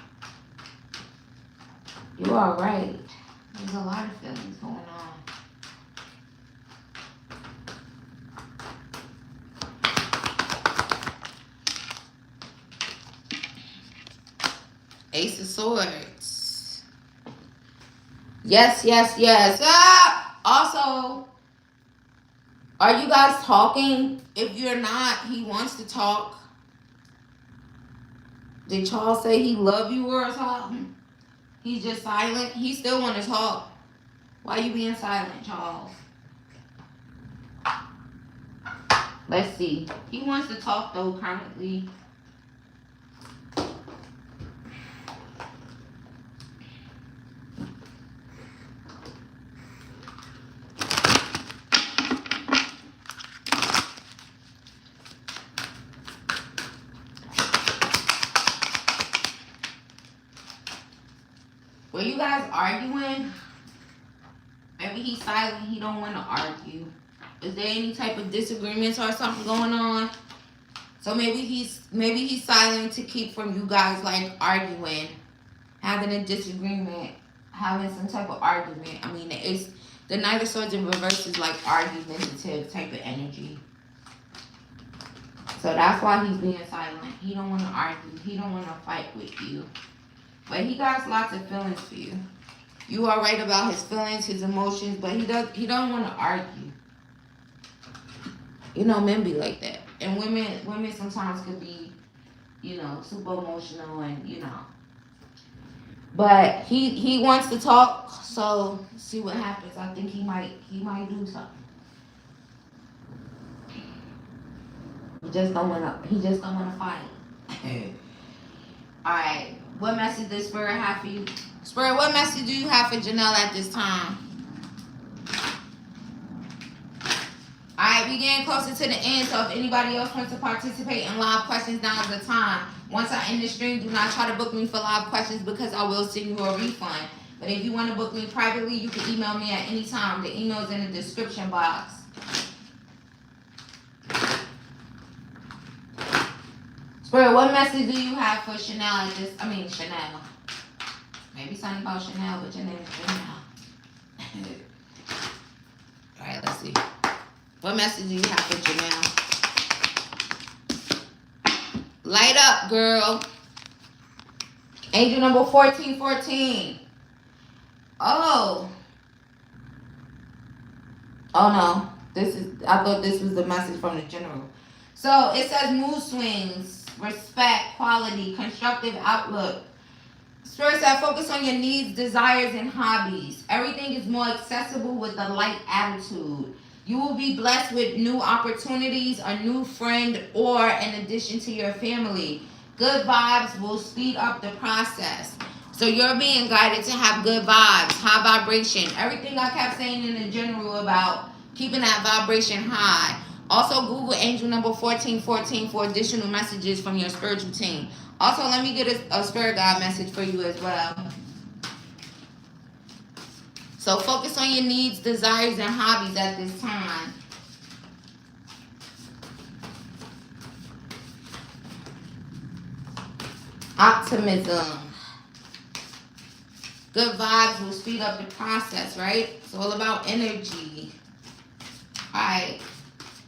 You are right. There's a lot of feelings going on. Ace of Swords. Yes, yes, yes. Also, are you guys talking? If you're not, he wants to talk. Did Charles say he love you or something? He's just silent. He still want to talk. Why you being silent, Charles? Let's see. He wants to talk though currently. Were you guys arguing? Maybe he's silent. He don't want to argue. Is there any type of disagreements or something going on? So maybe he's silent to keep from you guys like arguing, having a disagreement, having some type of argument. I mean, the Knight of Swords in reverse is like argumentative type of energy. So that's why he's being silent. He don't want to argue. He don't want to fight with you. But he got lots of feelings for you. You are right about his feelings, his emotions, but he don't want to argue. You know, men be like that. And women sometimes could be, you know, super emotional and, you know. But he wants to talk, so see what happens. I think he might do something. He just don't wanna fight. Alright. What message does Spirit have for you? Spirit, what message do you have for Janelle at this time? Alright, we getting closer to the end, so if anybody else wants to participate in live questions, now is the time. Once I end the stream, do not try to book me for live questions because I will send you a refund. But if you want to book me privately, you can email me at any time. The email is in the description box. Spirit, what message do you have for Chanel Chanel. Maybe something about Chanel, but your name is Chanel. Alright, let's see. What message do you have for Janelle? Light up, girl. Angel number 1414. Oh no. I thought this was the message from the general. So it says mood swings, respect, quality, constructive outlook. Spirit said focus on your needs, desires, and hobbies. Everything is more accessible with a light attitude. You will be blessed with new opportunities, a new friend, or an addition to your family. Good vibes will speed up the process. So you're being guided to have good vibes, high vibration. Everything I kept saying in the general about keeping that vibration high. Also, Google angel number 1414 for additional messages from your spiritual team. Also, let me get a spirit guide message for you as well. So focus on your needs, desires, and hobbies at this time. Optimism. Good vibes will speed up the process, right? It's all about energy. Alright.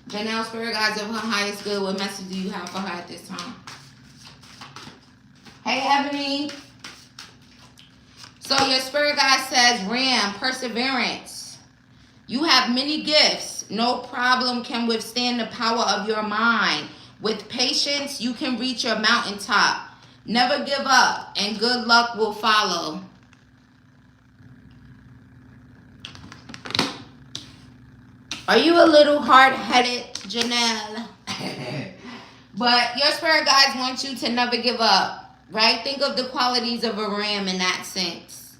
Janelle, spirit guides of her highest good. What message do you have for her at this time? Hey, Ebony. So your spirit guide says, Ram, perseverance. You have many gifts. No problem can withstand the power of your mind. With patience, you can reach your mountaintop. Never give up, and good luck will follow. Are you a little hard-headed, Janelle? But your spirit guides want you to never give up, right? Think of the qualities of a ram in that sense.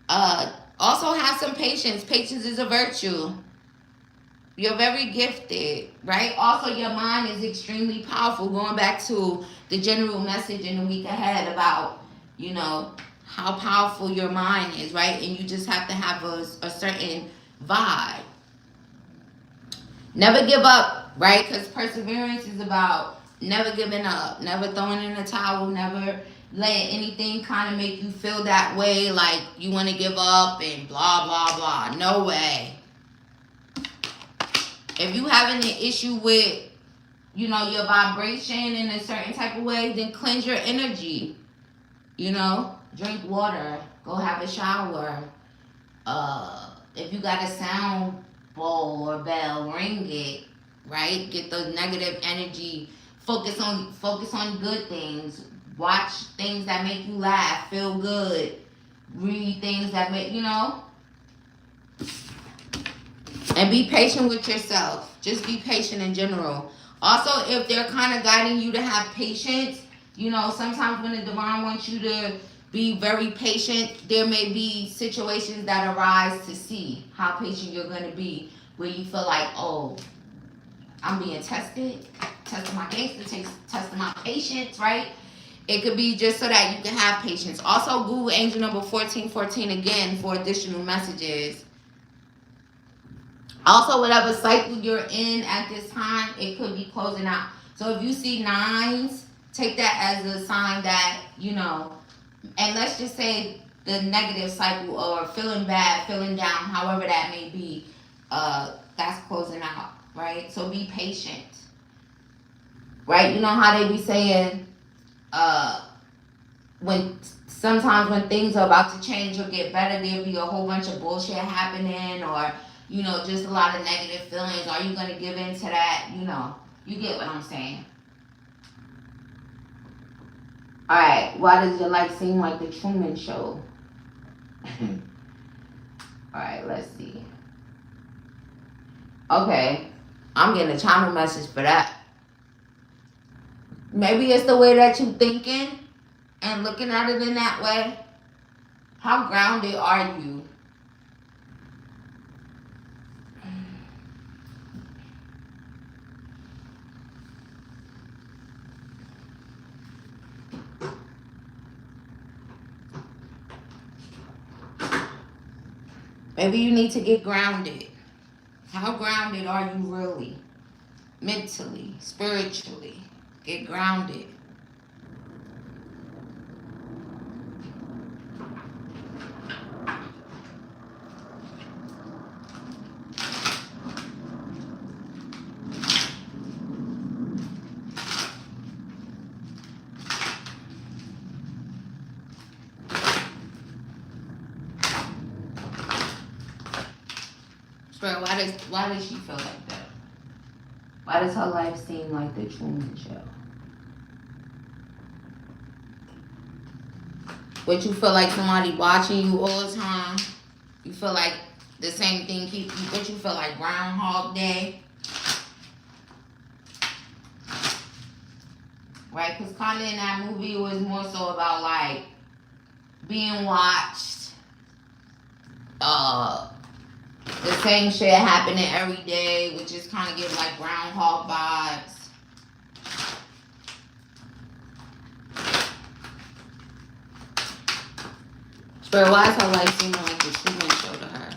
Also have some patience. Patience is a virtue. You're very gifted, right? Also, your mind is extremely powerful. Going back to the general message in the week ahead about, you know, how powerful your mind is, right? And you just have to have a certain vibe. Never give up, right? Because perseverance is about never giving up, never throwing in the towel, never letting anything kind of make you feel that way, like you want to give up and blah, blah, blah. No way. If you having an issue with, you know, your vibration in a certain type of way, then cleanse your energy. You know, drink water, go have a shower. If you got a sound bowl or bell, ring it, right? Get the negative energy. Focus on good things. Watch things that make you laugh, feel good. Read things that make, you know. And be patient with yourself. Just be patient in general. Also, if they're kind of guiding you to have patience, you know, sometimes when the divine wants you to be very patient, there may be situations that arise to see how patient you're going to be, where you feel like, oh, I'm being tested, testing my gangster, testing my patience, right? It could be just so that you can have patience. Also, Google angel number 1414 again for additional messages. Also, whatever cycle you're in at this time, it could be closing out. So if you see 9s, take that as a sign that, you know, and let's just say the negative cycle or feeling bad, feeling down, however that may be, that's closing out, right? So be patient, right? You know how they be saying, sometimes when things are about to change or get better, there'll be a whole bunch of bullshit happening, or, you know, just a lot of negative feelings. Are you going to give in to that? You know, you get what I'm saying. All right, why does your life seem like the Truman Show? All right, let's see. Okay, I'm getting a channel message for that. Maybe it's the way that you're thinking and looking at it in that way. How grounded are you? Maybe you need to get grounded. How grounded are you really? Mentally, spiritually. Get grounded. Spirit, why does she feel like that? Why does her life seem like the Truman Show? Would you feel like somebody watching you all the time? You feel like the same thing would you feel like Groundhog Day? Right? Because kind of in that movie, it was more so about like being watched. The same shit happening every day, which just kind of give like Groundhog vibes. Spirit, why is her life seeming like the Truman Show to her?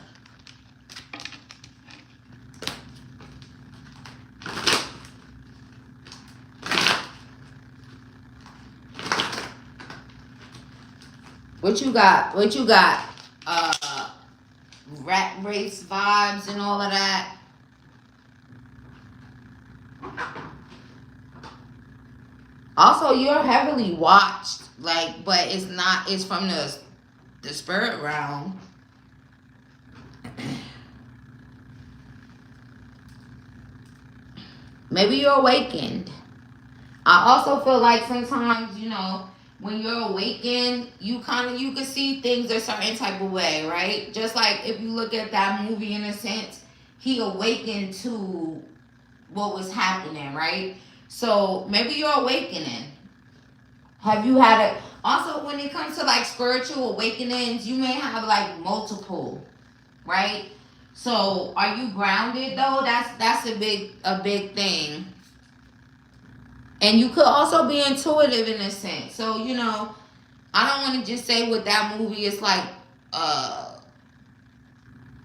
What you got? What you got? Rat race vibes and all of that. Also, you're heavily watched, like, but it's not. It's from the spirit realm. Maybe you're awakened. I also feel like sometimes, when you're awakened, you can see things a certain type of way, right? Just like if you look at that movie, in a sense, he awakened to what was happening, right? So maybe you're awakening. Have you had it? Also, when it comes to like spiritual awakenings, you may have like multiple, right? So are you grounded though? That's a big thing. And you could also be intuitive in a sense. So, I don't want to just say with that movie, it's like,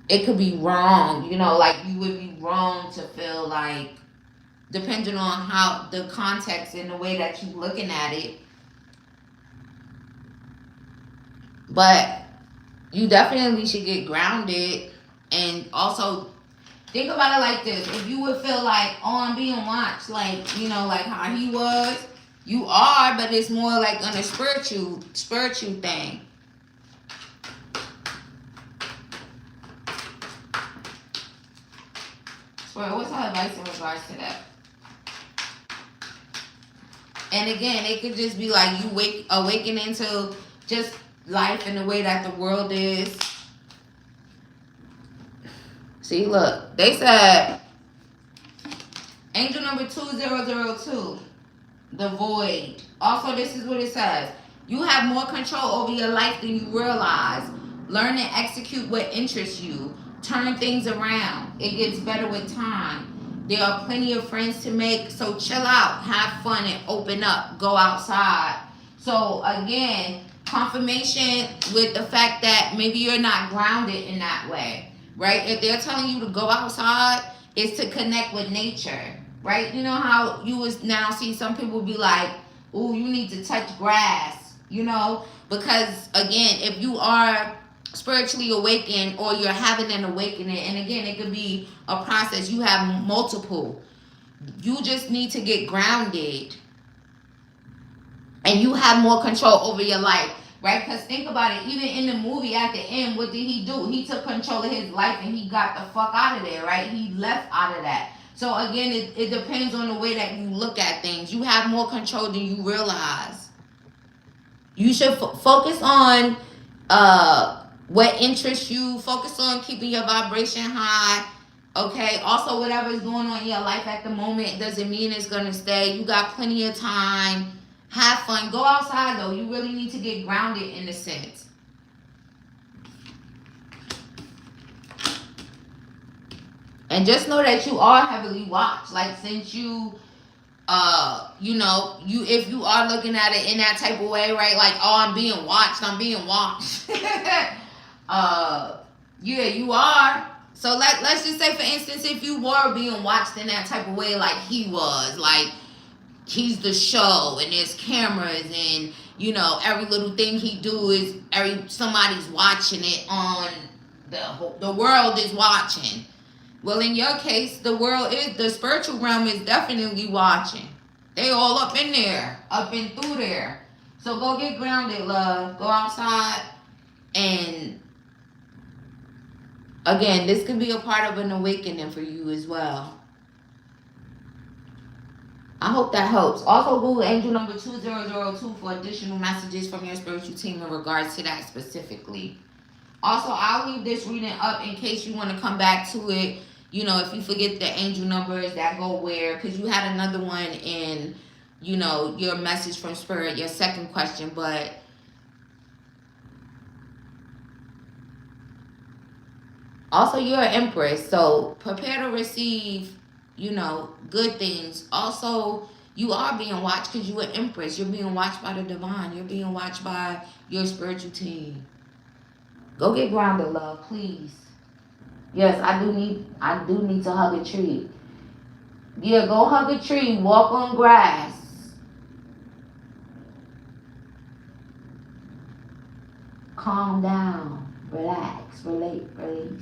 it could be wrong, like you would be wrong to feel like, depending on how the context and the way that you're looking at it. But you definitely should get grounded. And also think about it like this. If you would feel like, oh, I'm being watched, like, like how he was, you are, but it's more like on a spiritual thing. So what's our advice in regards to that? And again, it could just be like you awakening to just life and the way that the world is. See, look, they said angel number 2002, the void. Also, this is what it says. You have more control over your life than you realize. Learn and execute what interests you. Turn things around. It gets better with time. There are plenty of friends to make, so chill out, have fun, and open up. Go outside. So again, confirmation with the fact that maybe you're not grounded in that way, right? If they're telling you to go outside, it's to connect with nature, right? You know how you was now see some people be like, "Ooh, you need to touch grass," because again, if you are spiritually awakened or you're having an awakening, and again, it could be a process. You have multiple. You just need to get grounded, and you have more control over your life. Right? Because think about it, even in the movie at the end, what did he do? He took control of his life and he got the fuck out of there, right? He left out of that. So again, it depends on the way that you look at things. You have more control than you realize. You should focus on what interests you. Focus on keeping your vibration high. Okay? Also, whatever is going on in your life at the moment doesn't mean it's going to stay. You got plenty of time. Have fun. Go outside, though. You really need to get grounded in a sense. And just know that you are heavily watched. Like, since you if you are looking at it in that type of way, right? Like, oh, I'm being watched. Yeah, you are. So let's just say, for instance, if you were being watched in that type of way, like he was, like, he's the show and there's cameras and every little thing he do is somebody's watching it on the world is watching. Well, in your case, the spiritual realm is definitely watching. They all up in there, up and through there. So go get grounded, love. Go outside. And again, this could be a part of an awakening for you as well. I hope that helps. Also, Google angel number 2002 for additional messages from your spiritual team in regards to that specifically. Also, I'll leave this reading up in case you want to come back to it. If you forget the angel numbers that go where, because you had another one in, your message from spirit, your second question, but also you're an empress, so prepare to receive good things. Also, you are being watched because you're an empress. You're being watched by the divine. You're being watched by your spiritual team. Go get grounded, love, please. Yes, I do need to hug a tree. Yeah, go hug a tree. Walk on grass. Calm down. Relax. Release.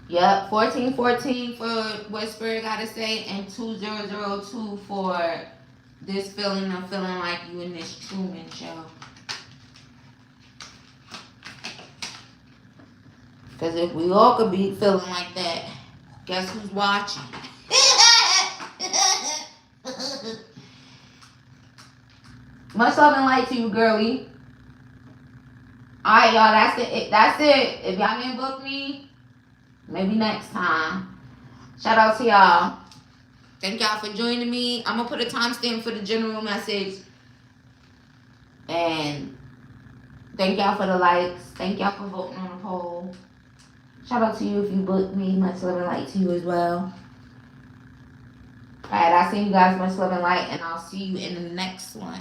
Yep, 1414 for what Spirit gotta say, and 2002 for this feeling of feeling like you in this Truman Show. Because if we all could be feeling like that, guess who's watching? Much love and light to you, girlie. Alright, y'all, that's it. That's it. If y'all didn't book me, maybe next time. Shout out to y'all. Thank y'all for joining me. I'm going to put a timestamp for the general message. And thank y'all for the likes. Thank y'all for voting on the poll. Shout out to you if you booked me. Much love and light to you as well. Alright, I'll see you guys. Much love and light. And I'll see you in the next one.